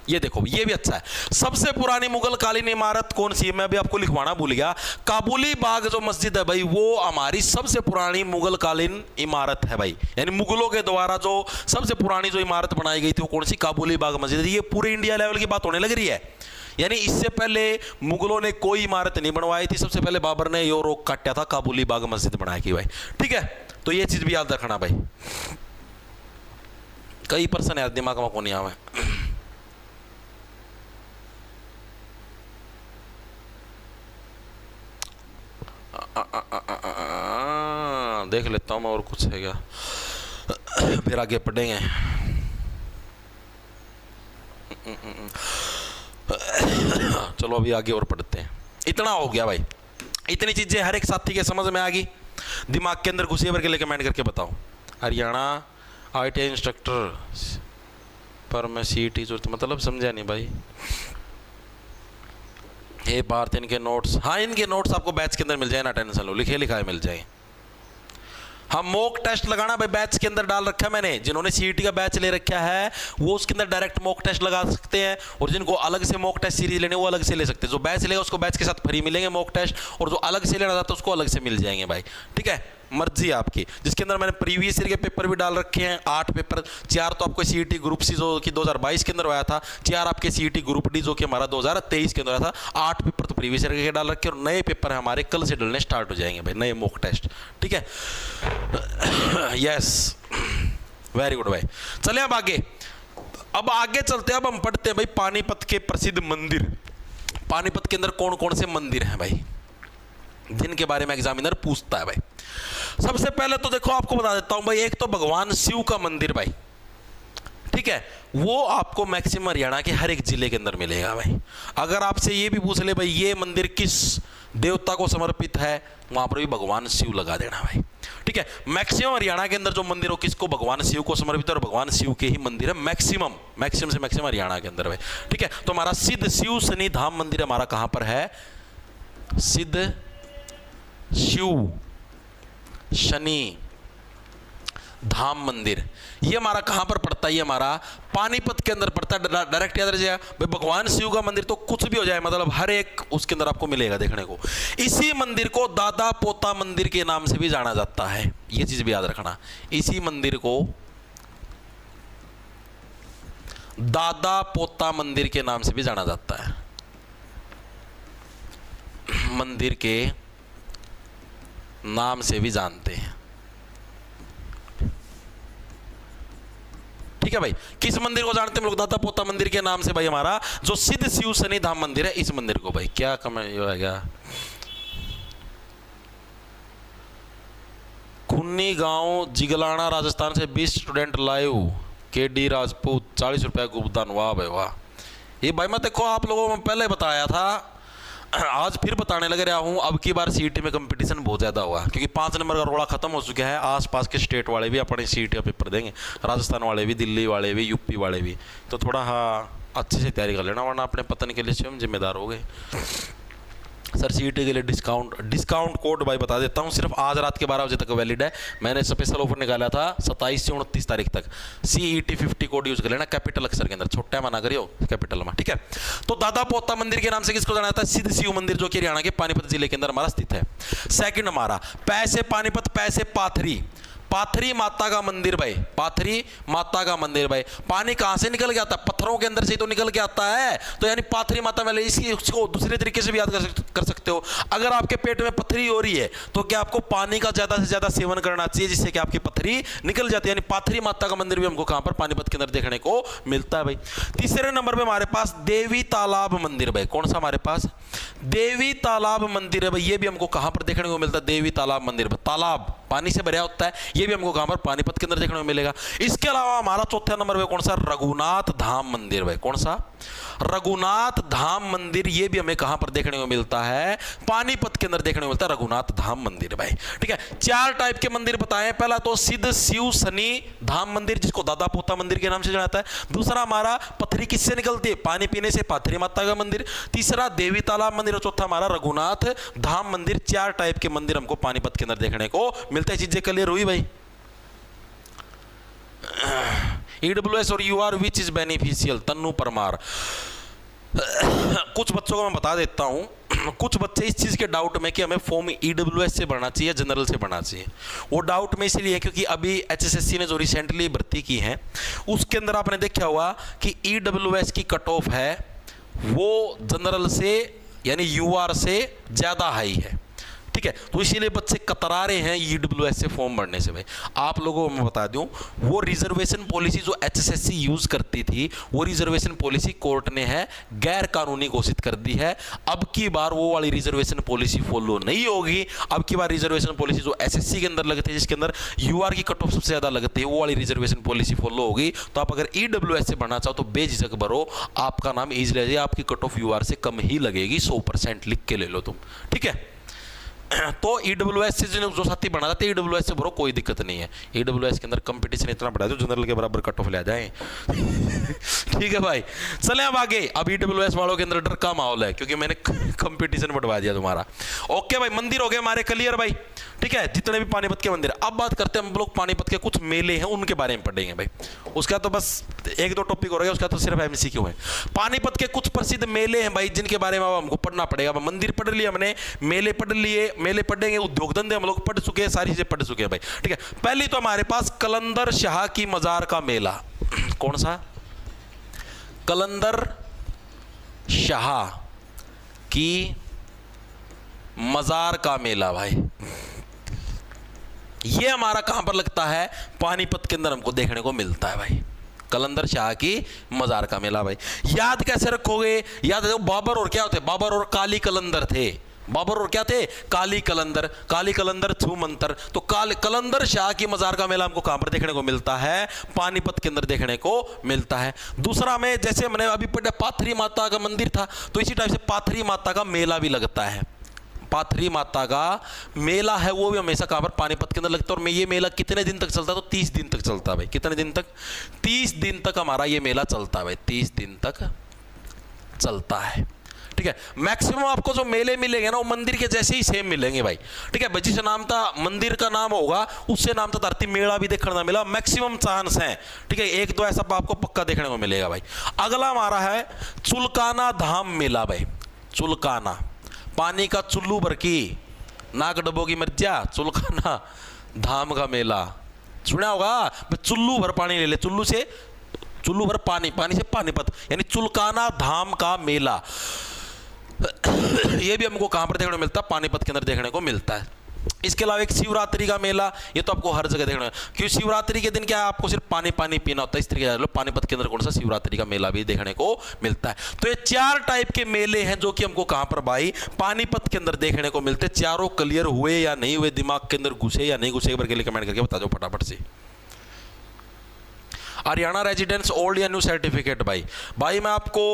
ये देखो, ये भी अच्छा है। सबसे पुरानी मुगल कालीन इमारत कौन सी है, मैं अभी आपको लिखवाना भूल गया। काबुली बाग जो मस्जिद है भाई, वो हमारी सबसे पुरानी मुगल कालीन इमारत है भाई, यानी मुगलों के द्वारा जो सबसे पुरानी जो इमारत बनाई गई थी वो कौन सी, काबुली बाग मस्जिद। ये पूरे इंडिया लेवल की बात होने लग रही है, यानी इससे पहले मुगलों ने कोई इमारत नहीं बनवाई थी, सबसे पहले बाबर ने यो रोक काटा था, काबुली बाग मस्जिद बनाई थी भाई। ठीक है, तो ये चीज भी याद रखना भाई। कई पर्सन याद दिमाग में कौन आवे। देख लेता हूं मैं और कुछ है क्या, फिर आगे पढ़ेंगे। चलो अभी आगे और पढ़ते हैं। इतना हो गया भाई, इतनी चीजें हर एक साथी के समझ में आ गई, दिमाग के अंदर घुसी भर के लिए कमेंट करके बताओ। हरियाणा ITI इंस्ट्रक्टर पर मैं CET जो, मतलब समझा नहीं भाई। ये भारत इनके नोट्स, हाँ इनके नोट्स आपको बैच के अंदर मिल जाए ना, टेंशन लो, लिखे लिखाए मिल जाए। हम मॉक टेस्ट लगाना भाई बैच के अंदर डाल रखा है मैंने, जिन्होंने CET का बैच ले रखा है वो उसके अंदर डायरेक्ट मॉक टेस्ट लगा सकते हैं, और जिनको अलग से मॉक टेस्ट सीरीज लेने वो अलग से ले सकते हैं। जो बैच लेगा उसको बैच के साथ फ्री मिलेंगे मॉक टेस्ट, और जो अलग से लेना चाहता है उसको अलग से मिल जाएंगे भाई। ठीक है, मर्जी आपकी। जिसके अंदर मैंने प्रीवियस ईयर के पेपर भी डाल रखे हैं, 8 पेपर, 4 तो आपको CET ग्रुप सी जो कि 2022 के अंदर आया था, 4 आपके CET ग्रुप डी जो कि हमारा 2023 के अंदर आया था, 8 पेपर तो प्रीवियस ईयर के डाल रखे, और नए पेपर हमारे कल से डलने स्टार्ट हो जाएंगे भाई, नए मॉक टेस्ट। ठीक है, यस, वेरी गुड भाई। चलिए अब आगे, अब आगे चलते हैं। अब हम पढ़ते हैं भाई पानीपत के प्रसिद्ध मंदिर। पानीपत के अंदर कौन कौन से मंदिर हैं भाई, जिनके बारे में एग्जामिनर पूछता है भाई। सबसे पहले तो देखो आपको बता देता हूं भाई, एक तो भगवान शिव का मंदिर भाई, ठीक है, वो आपको मैक्सिमम हरियाणा के हर एक जिले के अंदर मिलेगा भाई। अगर आपसे ये भी पूछ ले भाई ये मंदिर किस देवता को समर्पित है, वहां पर भी भगवान शिव लगा देना भाई। ठीक है, मैक्सिमम हरियाणा के अंदर जो मंदिर हो किसको, भगवान शिव को समर्पित है, और भगवान शिव के ही मंदिर है मैक्सिमम से मैक्सिमम हरियाणा के अंदर भाई। ठीक है, तो हमारा सिद्ध शिव शनि धाम मंदिर हमारा कहां पर है, सिद्ध शिव शनि धाम मंदिर, ये हमारा कहां पर पड़ता है, ये हमारा पानीपत के अंदर पड़ता है। डायरेक्ट याद रह जाएगा भाई, भगवान शिव का मंदिर तो कुछ भी हो जाए, मतलब हर एक उसके अंदर आपको मिलेगा देखने को। इसी मंदिर को दादा पोता मंदिर के नाम से भी जाना जाता है, ये चीज भी याद रखना। इसी मंदिर को दादा पोता मंदिर के नाम से भी जाना जाता है, मंदिर के नाम से भी जानते हैं। ठीक है भाई, किस मंदिर को जानते हैं हम लोग, दादा पोता मंदिर के नाम से भाई, हमारा जो सिद्ध शिव शनि धाम मंदिर है, इस मंदिर को भाई। क्या कमेंट आएगा, खुन्नी गांव जिगलाना राजस्थान से 20 स्टूडेंट लाइव, KD राजपूत 40 रुपया भुगतान। वाह भाई वाह। ये भाई मैं देखो आप लोगों को पहले बताया था, आज फिर बताने लग रहा हूं। अब की बार CET में कंपटीशन बहुत ज्यादा हुआ, क्योंकि 5 नंबर का रोड़ा खत्म हो चुका है। आसपास के स्टेट वाले भी अपने CET का पेपर देंगे, राजस्थान वाले भी, दिल्ली वाले भी, UP वाले भी। तो थोड़ा हाँ अच्छे से तैयारी कर लेना, वरना अपने पतन के लिए स्वयं जिम्मेदार हो गए। सर CET के लिए डिस्काउंट कोड भाई बता देता हूं, सिर्फ आज रात के 12 बजे तक वैलिड है। मैंने स्पेशल ऑफर निकाला था 27 से 29 तारीख तक। CET 50 कोड यूज कर लेना, कैपिटल अक्षर के अंदर, छोटा मना करियो कैपिटल में। ठीक है, तो दादा पोता मंदिर के नाम से किसको जाना जाता है, सिद्ध शिव मंदिर, जो कि हरियाणा के पानीपत जिले के अंदर हमारा स्थित है। सेकंड हमारा पैसे पानीपत, पैसे पाथरी, पाथरी माता का मंदिर भाई, पाथरी माता का मंदिर भाई। पानी कहां से निकल के आता है, पत्थरों के अंदर से ही तो निकल के आता है, तो यानी पाथरी माता में इसको दूसरे तरीके से भी याद कर सकते हो। अगर आपके पेट में पथरी हो रही है तो क्या आपको पानी का ज्यादा से ज्यादा सेवन करना चाहिए, जिससे कि आपकी पथरी निकल जाती है। यानी पाथरी माता का मंदिर भी हमको कहां पर, पानीपत के अंदर देखने को मिलता है भाई। तीसरे नंबर पे हमारे पास देवी तालाब मंदिर भाई। कौन सा हमारे पास, देवी तालाब मंदिर है भाई। ये भी हमको कहां पर देखने को मिलता है, देवी तालाब मंदिर। तालाब पानी से भरा होता है, ये भी हमको कहां पर, पानीपत के अंदर देखने को मिलेगा। इसके अलावा हमारा चौथे नंबर पे कौन सा, रघुनाथ धाम मंदिर भाई। कौन सा, रघुनाथ धाम मंदिर। ये भी हमें कहां पर देखने को मिलता है, पानीपत के अंदर देखने को मिलता है रघुनाथ धाम मंदिर भाई। ठीक है, 4 टाइप के मंदिर बताए। पहला तो सिद्ध शिव शनि धाम मंदिर, जिसको दादा पोता मंदिर के नाम से जाना जाता है। दूसरा हमारा पथरी किससे निकलती है, पानी पीने से, पाथरी माता का मंदिर। तीसरा देवी तालाब मंदिर, और चौथा हमारा रघुनाथ धाम मंदिर। 4 टाइप के मंदिर हमको पानीपत के अंदर देखने को मिलते हैं। चीजें क्लियर हुई भाई, ईडब्ल्यूएस और UR which is beneficial, Tannu Parmar. कुछ बच्चों को मैं बता देता हूं, कुछ बच्चे इस चीज़ के डाउट में कि हमें फॉर्म ईडब्ल्यूएस से भरना चाहिए जनरल से भरना चाहिए। वो डाउट में इसलिए है क्योंकि अभी एचएसएससी ने जो रिसेंटली भर्ती की है उसके अंदर आपने देखा हुआ कि ईडब्ल्यूएस की कट ऑफ है वो जनरल से यानी यूआर से ज़्यादा हाई है, ठीक है। तो इसीलिए बच्चे कतरा रहे हैं ईडब्ल्यूएस से फॉर्म भरने से। भाई आप लोगों को मैं बता दूं, वो रिजर्वेशन पॉलिसी जो एचएसएससी यूज करती थी वो रिजर्वेशन पॉलिसी कोर्ट ने है गैर कानूनी घोषित कर दी है। अब की बार वो वाली रिजर्वेशन पॉलिसी फॉलो नहीं होगी। अब की बार रिजर्वेशन पॉलिसी जो एसएससी के अंदर लगती है जिसके अंदर यूआर की कट ऑफ सबसे ज्यादा लगती है वो वाली रिजर्वेशन पॉलिसी फॉलो होगी। तो आप अगर ईडब्ल्यूएस से भरना चाहो तो बेझिझक भरो, आपका नाम इजीली आ जाएगा, आपकी कट ऑफ यूआर से कम ही लगेगी, 100% लिख के ले लो तुम, ठीक है। तो ईडब्ल्यूएस से जो साथी बना जाते हैं ईडब्ल्यूएस से भरो, कोई दिक्कत नहीं है। ईडब्ल्यूएस के अंदर कंपटीशन इतना बढ़ा दो जनरल के बराबर कट ऑफ ले जाए ठीक है भाई। चले अब आगे। अब ईडब्ल्यूएस वालों के अंदर डर का माहौल है क्योंकि मैंने कंपटीशन बढ़वा दिया तुम्हारा। ओके भाई, मंदिर हो गए हमारे क्लियर भाई, ठीक है, जितने भी पानीपत के मंदिर। अब बात करते हैं हम लोग पानीपत के कुछ मेले हैं उनके बारे में पढ़ेंगे भाई। उसका तो बस 1-2 टॉपिक हो रहा है, उसका तो सिर्फ एमसीक्यू है। पानीपत के कुछ प्रसिद्ध मेले हैं भाई जिनके बारे में अब हमको पढ़ना पड़ेगा। मंदिर पढ़ लिए हमने, मेले पढ़ लिए, मेले पढ़ेंगे, उद्योग धंधे हम लोग पढ़ चुके हैं, सारी चीजें पढ़ चुके हैं भाई, ठीक है। पहली तो हमारे पास कलंदर शाह की मजार का मेला। कौन सा? कलंदर शाह की मजार का मेला भाई। ये हमारा कहां पर लगता है? पानीपत के अंदर हमको देखने को मिलता है भाई, कलंदर शाह की मजार का मेला भाई। याद कैसे रखोगे? याद रखो, बाबर और क्या होते? बाबर और काली कलंदर थे। बाबर और क्या थे? काली कलंदर। काली कलंदर छू मंतर। तो कलंदर शाह की मजार का मेला हमको कहां पर देखने को मिलता है? पानीपत के अंदर देखने को मिलता है। दूसरा में जैसे हमने अभी पढ़ा पाथरी माता का मंदिर था, तो इसी टाइप से पाथरी माता का मेला भी लगता है। पाथरी माता का मेला है वो भी हमेशा कहां पर? पानीपत के अंदर लगता है। और ये मेला कितने दिन तक चलता है? तो 30 दिन तक चलता है भाई। कितने दिन तक? 30 दिन तक हमारा ये मेला चलता है भाई, 30 दिन तक चलता है, ठीक है। मैक्सिमम आपको जो मेले मिलेंगे ना वो मंदिर के जैसे ही सेम मिलेंगे भाई, ठीक है। जिस नाम था मंदिर का नाम होगा उससे नाम था धरती मेला भी देखने को मिला, मैक्सिमम चांस है, ठीक है। 1-2 ऐसा आपको पक्का देखने को मिलेगा भाई। अगला हमारा है चुलकाना धाम मेला भाई। चुलकाना, पानी का चुल्लू भर की नाक डबोगी मर्जा, चुलकाना धाम का मेला सुना होगा। चुल्लू भर पानी ले ले, चुल्लू भर पानी, पानी से पानीपत, यानी चुलकाना धाम का मेला। ये भी हमको कहां पर देखने को मिलता है? पानीपत के अंदर देखने को मिलता है। इसके अलावा एक शिवरात्रि का मेला, ये तो आपको हर जगह देखने को, क्योंकि शिवरात्रि के दिन क्या है? आपको सिर्फ पानी पानी पीना होता है। इस तरीके से पानीपत के अंदर कौन सा शिवरात्रि का मेला भी देखने को मिलता है। तो ये 4 टाइप के मेले हैं जो कि हमको कहां पर भाई? पानीपत के अंदर देखने को मिलते हैं। चारों क्लियर हुए या नहीं हुए, दिमाग के अंदर घुसे या नहीं घुसे, एक बार के लिए कमेंट करके बता दो फटाफट से। हरियाणा रेजिडेंस ओल्ड या न्यू सर्टिफिकेट भाई मैं आपको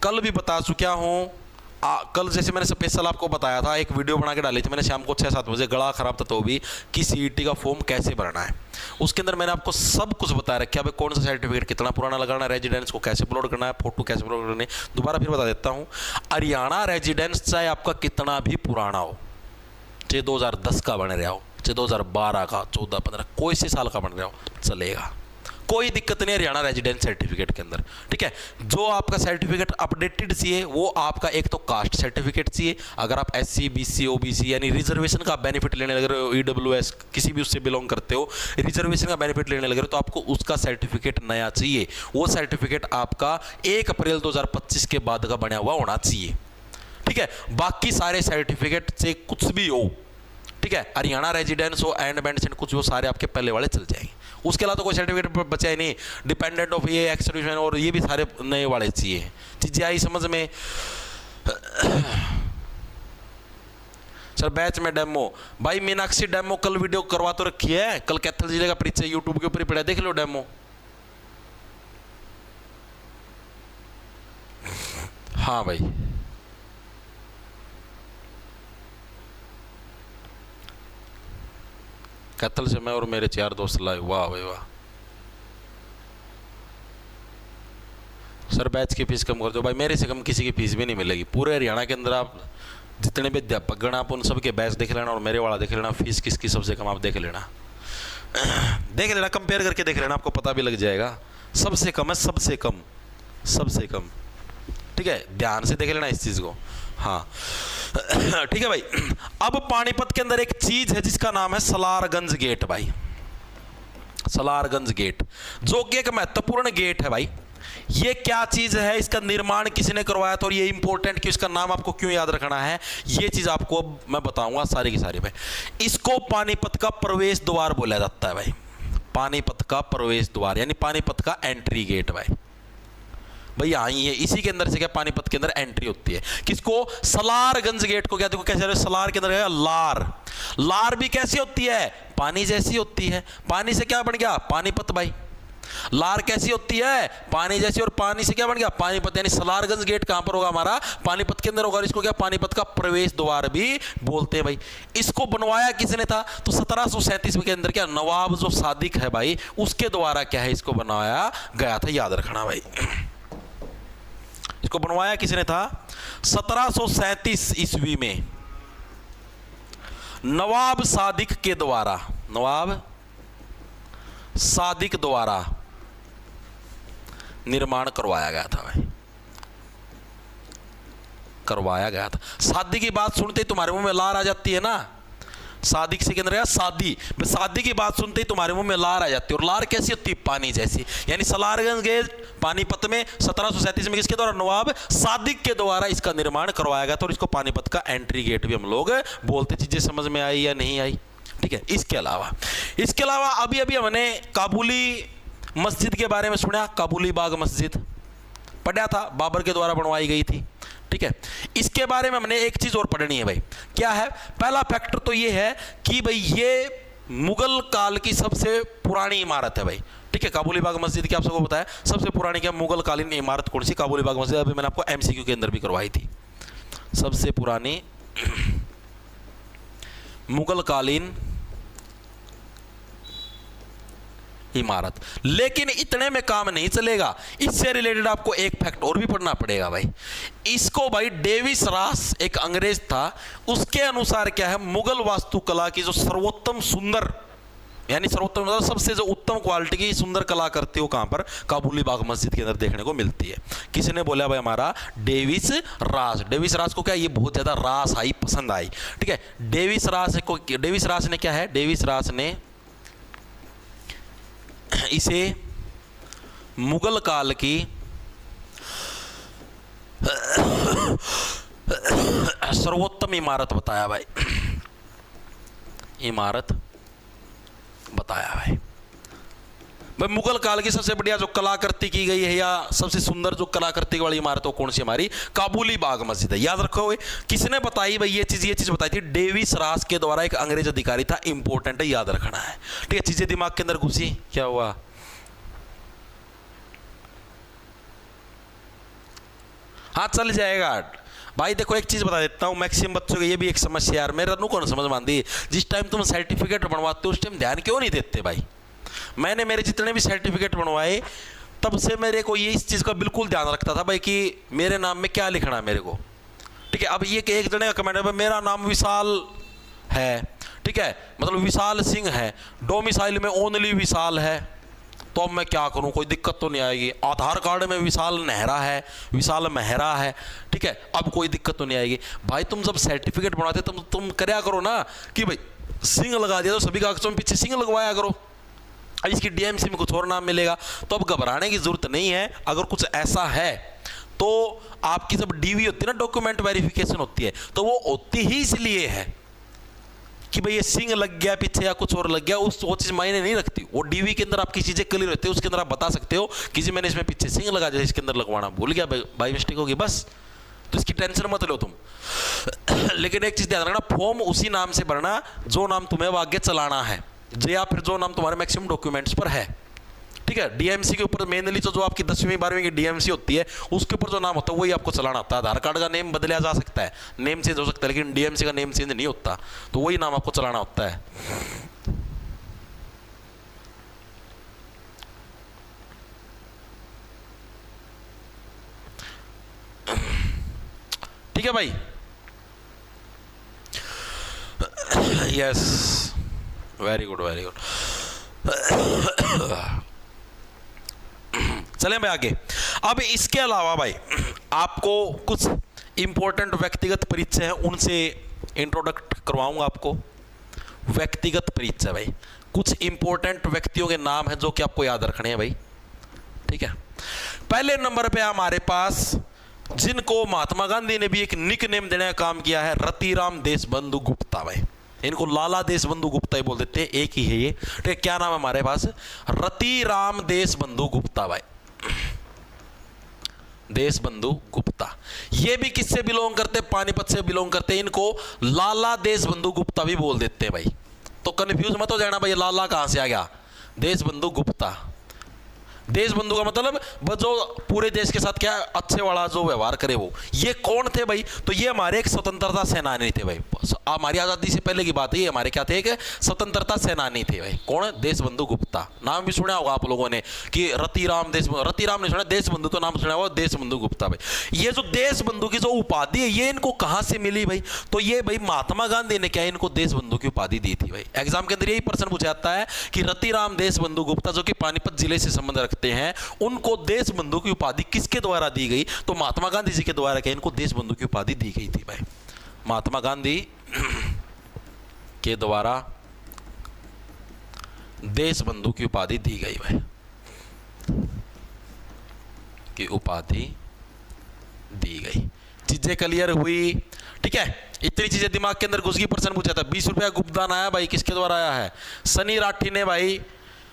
कल भी बता चुका हूं। कल जैसे मैंने स्पेशल आपको बताया था, एक वीडियो बना के डाली थी मैंने शाम को 6-7 बजे, गला खराब था तो भी, कि सीईटी का फॉर्म कैसे भरना है। उसके अंदर मैंने आपको सब कुछ बता रखा है भाई, कौन सा सर्टिफिकेट कितना पुराना लगाना है, रेजिडेंस को कैसे अपलोड करना है, फोटो कैसे अपलोड करनी है। दोबारा फिर बता देता हूँ, हरियाणा रेजिडेंस चाहे आपका कितना भी पुराना हो, चाहे 2010 का बन रहा हो, चाहे 2012 का, 14-15 कोई से साल का बन रहा हो, चलेगा, कोई दिक्कत नहीं हरियाणा रेजिडेंस सर्टिफिकेट के अंदर, ठीक है। जो आपका सर्टिफिकेट अपडेटेड चाहिए वो आपका एक तो कास्ट सर्टिफिकेट चाहिए। अगर आप SC BC OBC यानी रिजर्वेशन का बेनिफिट लेने लग रहे हो, EWS किसी भी उससे बिलोंग करते हो, रिजर्वेशन का बेनिफिट लेने लग रहे हो, तो आपको उसका सर्टिफिकेट नया चाहिए। वो सर्टिफिकेट आपका 1 अप्रैल 2025 के बाद का बना हुआ होना चाहिए, ठीक है। बाकी सारे सर्टिफिकेट से कुछ भी हो, ठीक है, हरियाणा रेजिडेंस हो, एंड बैंड कुछ वो सारे आपके पहले वाले चल जाएंगे। उसके अलावा तो कोई सर्टिफिकेट बचा ही नहीं। डिपेंडेंट ऑफ ये एक्स सर्विसमैन और ये भी सारे नए वाले चाहिए। चीजें आई समझ में? सर बैच में डेमो भाई, मीनाक्षी डेमो कल वीडियो करवा तो रखी है, कल कैथल जिले का परिचय यूट्यूब के ऊपर ही पड़ा, देख लो डेमो। हाँ भाई, कैथल से मैं और मेरे 4 दोस्त लाए। वाह भाई वाह। सर बैच की फीस कम कर दो भाई, मेरे से कम किसी की फीस भी नहीं मिलेगी। पूरे हरियाणा के अंदर आप जितने भी अध्यापक गण आप उन सबके बैच देख लेना और मेरे वाला देख लेना, फीस किसकी सबसे कम आप देख लेना, देख लेना, कंपेयर करके देख लेना, आपको पता भी लग जाएगा। सबसे कम है, सबसे कम, सबसे कम, ठीक है, ध्यान से देख लेना इस चीज को। हाँ ठीक है भाई। अब पानीपत के अंदर एक चीज है जिसका नाम है सलारगंज गेट भाई, सलारगंज गेट, जो कि एक महत्वपूर्ण गेट है भाई। ये क्या चीज है, इसका निर्माण किसने करवाया था और ये इंपॉर्टेंट क्यों, इसका नाम आपको क्यों याद रखना है, ये चीज आपको अब मैं बताऊंगा सारी की सारी में। इसको पानीपत का प्रवेश द्वार बोला जाता है भाई, पानीपत का प्रवेश द्वार यानी पानीपत का एंट्री गेट भाई। भाई यहाँ ही है, इसी के अंदर से क्या पानीपत के अंदर एंट्री होती है। किसको, सलारगंज गेट को। क्या देखो कैसे, सलार के अंदर है लार, लार भी कैसी होती है, पानी जैसी होती है। पानी से क्या बन गया, पानीपत भाई। लार कैसी होती है, पानी जैसी, और पानी से क्या बन गया, पानीपत। यानी सलारगंज गेट कहां पर होगा, हमारा पानीपत के अंदर होगा। इसको क्या पानीपत का प्रवेश द्वार भी बोलते हैं भाई। इसको बनवाया किसने था, तो 1737 के अंदर क्या नवाब जो सादिक है भाई, उसके द्वारा क्या है इसको बनाया गया था, याद रखना भाई। इसको बनवाया किसने था, 1737 ईस्वी में नवाब सादिक के द्वारा, नवाब सादिक द्वारा निर्माण करवाया गया था भाई, करवाया गया था। शादी की बात सुनते ही तुम्हारे मुंह में लार आ जाती है ना, सादिक से केंद्र है शादी, शादी की बात सुनते ही तुम्हारे मुंह में लार आ जाती है। और लार कैसी होती है, पानी जैसी। यानी सलारगंज गेट पानीपत में 1737 में किसके द्वारा, नवाब सादिक के द्वारा इसका निर्माण करवाया गया था। और इसको पानीपत का एंट्री गेट भी हम लोग बोलते। चीजें समझ में आई या नहीं आई, ठीक है। इसके अलावा अभी अभी हमने काबुली मस्जिद के बारे में सुना, काबुली बाग मस्जिद पढ़ा था, बाबर के द्वारा बनवाई गई थी, ठीक है। इसके बारे में हमने एक चीज और पढ़नी है भाई, क्या है, पहला फैक्टर तो ये है कि भाई ये मुगल काल की सबसे पुरानी इमारत है भाई, ठीक है। काबुली बाग मस्जिद की आप सबको बताया सबसे पुरानी क्या मुगल कालीन इमारत कौन सी, काबुली बाग मस्जिद। अभी मैंने आपको एमसीक्यू के अंदर भी करवाई थी, सबसे पुरानी मुगल कालीन इमारत। लेकिन इतने में काम नहीं चलेगा, इससे रिलेटेड आपको एक फैक्ट और भी पढ़ना पड़ेगा भाई। इसको भाई डेविस रास एक अंग्रेज था, उसके अनुसार क्या है, मुगल वास्तुकला की जो सर्वोत्तम सुंदर, यानी सर्वोत्तम मतलब सबसे जो उत्तम क्वालिटी की सुंदर कला करते हो कहां पर, काबुली बाग मस्जिद के अंदर देखने को मिलती है। किसने बोला भाई, हमारा डेविस रास। डेविस रास को क्या ये बहुत ज्यादा रास आई, पसंद आई, ठीक है। डेविस रास ने क्या है, डेविस रास ने इसे मुगल काल की सर्वोत्तम इमारत बताया भाई, इमारत बताया भाई। मुगल काल की सबसे बढ़िया जो कलाकृति की गई है या सबसे सुंदर जो कलाकृति वाली इमारत वो कौन सी, हमारी काबुली बाग मस्जिद है। याद रखो किसने बताई भाई, ये चीज बताई थी डेविस रास के द्वारा, एक अंग्रेज अधिकारी था, इंपॉर्टेंट है, याद रखना है, ठीक है। चीजें दिमाग के अंदर घुसी, क्या हुआ, हाँ चल जाएगा भाई। देखो एक चीज बता देता हूं, मैक्सिमम बच्चों की ये भी एक समस्या यार, मेरा नु कौन समझ मानती, जिस टाइम तुम सर्टिफिकेट बनवाते हो उस टाइम ध्यान क्यों नहीं देते भाई। मैंने मेरे जितने भी सर्टिफिकेट बनवाए तब से मेरे को ये इस चीज़ का बिल्कुल ध्यान रखता था भाई कि मेरे नाम में क्या लिखना है मेरे को, ठीक है। अब ये कि एक जने का कमेंट है, मेरा नाम विशाल है, ठीक है, मतलब विशाल सिंह है, डोमिसाइल में ओनली विशाल है, तो अब मैं क्या करूं, कोई दिक्कत तो नहीं आएगी। आधार कार्ड में विशाल नेहरा है, विशाल मेहरा है, ठीक है, अब कोई दिक्कत तो नहीं आएगी भाई। तुम जब सर्टिफिकेट बनाते तुम क्या करो ना कि भाई सिंह लगा दिया तो सभी कागजों में पीछे सिंह लगवाया करो। अब इसकी डीएमसी में कुछ और नाम मिलेगा, तो अब घबराने की जरूरत नहीं है। अगर कुछ ऐसा है तो आपकी जब डीवी होती है ना, डॉक्यूमेंट वेरिफिकेशन होती है, तो वो होती ही इसलिए है कि भाई ये सिंह लग गया पीछे या कुछ और लग गया, वो चीज मायने नहीं रखती। वो डीवी के अंदर आपकी चीजें क्लियर रहती है, उसके अंदर आप बता सकते हो कि जी मैंने इसमें पीछे सिंह लगा दिया, इसके अंदर लगवाना भूल गया, बाई मिस्टेक होगी बस, तो इसकी टेंशन मत लो तुम। लेकिन एक चीज ध्यान रखना, फॉर्म उसी नाम से भरना जो नाम तुम्हें आगे चलाना है, या फिर जो नाम तुम्हारे मैक्सिमम डॉक्यूमेंट्स पर है, ठीक है। डीएमसी के ऊपर मेनली जो आपकी 10वीं 12वीं की डीएमसी होती है उसके ऊपर जो नाम होता है वही आपको चलाना होता है। आधार कार्ड का नेम बदला जा सकता है, नेम चेंज हो सकता है, लेकिन डीएमसी का नेम चेंज नहीं होता, तो वही नाम आपको चलाना होता है। ठीक है भाई, yes, very good very good. चलें भाई आगे। अब इसके अलावा भाई आपको कुछ इंपॉर्टेंट व्यक्तिगत परिचय हैं, उनसे इंट्रोडक्ट करवाऊंगा आपको। व्यक्तिगत परिचय भाई, कुछ इंपॉर्टेंट व्यक्तियों के नाम हैं जो कि आपको याद रखने हैं भाई, ठीक है। पहले नंबर पे हमारे पास जिनको महात्मा गांधी ने भी एक निक नेम देने का काम किया है, रतिराम देशबंधु गुप्ता भाई। इनको लाला देशबंधु गुप्ता ही बोल देते हैं, एक ही है ये, ठीक है। क्या नाम है हमारे पास? रतिराम देशबंधु गुप्ता भाई, देशबंधु गुप्ता। ये भी किससे बिलोंग करते? पानीपत से बिलोंग करते हैं। इनको लाला देशबंधु गुप्ता भी बोल देते हैं भाई, तो कंफ्यूज मत हो जाना भाई, लाला कहां से आ गया? देशबंधु गुप्ता। देशबंधु का मतलब वो जो पूरे देश के साथ क्या अच्छे वाला जो व्यवहार करे वो। ये कौन थे भाई? तो ये हमारे एक स्वतंत्रता सेनानी थे भाई। हमारी आज़ादी से पहले की बात है, ये हमारे क्या थे? एक स्वतंत्रता सेनानी थे भाई। कौन? देशबंधु गुप्ता। नाम भी सुना होगा आप लोगों ने कि रतिराम देशबंधु, रतिराम नहीं सुना, देशबंधु तो नाम सुना हुआ, देशबंधु गुप्ता भाई। ये जो देशबंधु की जो उपाधि है ये इनको कहाँ से मिली भाई? तो ये भाई महात्मा गांधी ने क्या इनको देशबंधु की उपाधि दी थी भाई। एग्जाम के अंदर यही प्रश्न पूछा जाता है कि रतिराम देशबंधु गुप्ता जो कि पानीपत जिले से संबंध रखते हैं, उनको देशबंधु की उपाधि किसके द्वारा दी गई? तो महात्मा गांधी जी के द्वारा क्या इनको देशबंधु की उपाधि दी गई थी भाई। महात्मा गांधी के द्वारा देशबंधु की उपाधि दी गई भाई, की उपाधि दी गई। चीजें क्लियर हुई, ठीक है। इतनी चीजें दिमाग के अंदर घुस गई। प्रश्न पूछा था 20 रुपया गुप्तदान आया भाई, किसके द्वारा आया है? सनी राठी ने भाई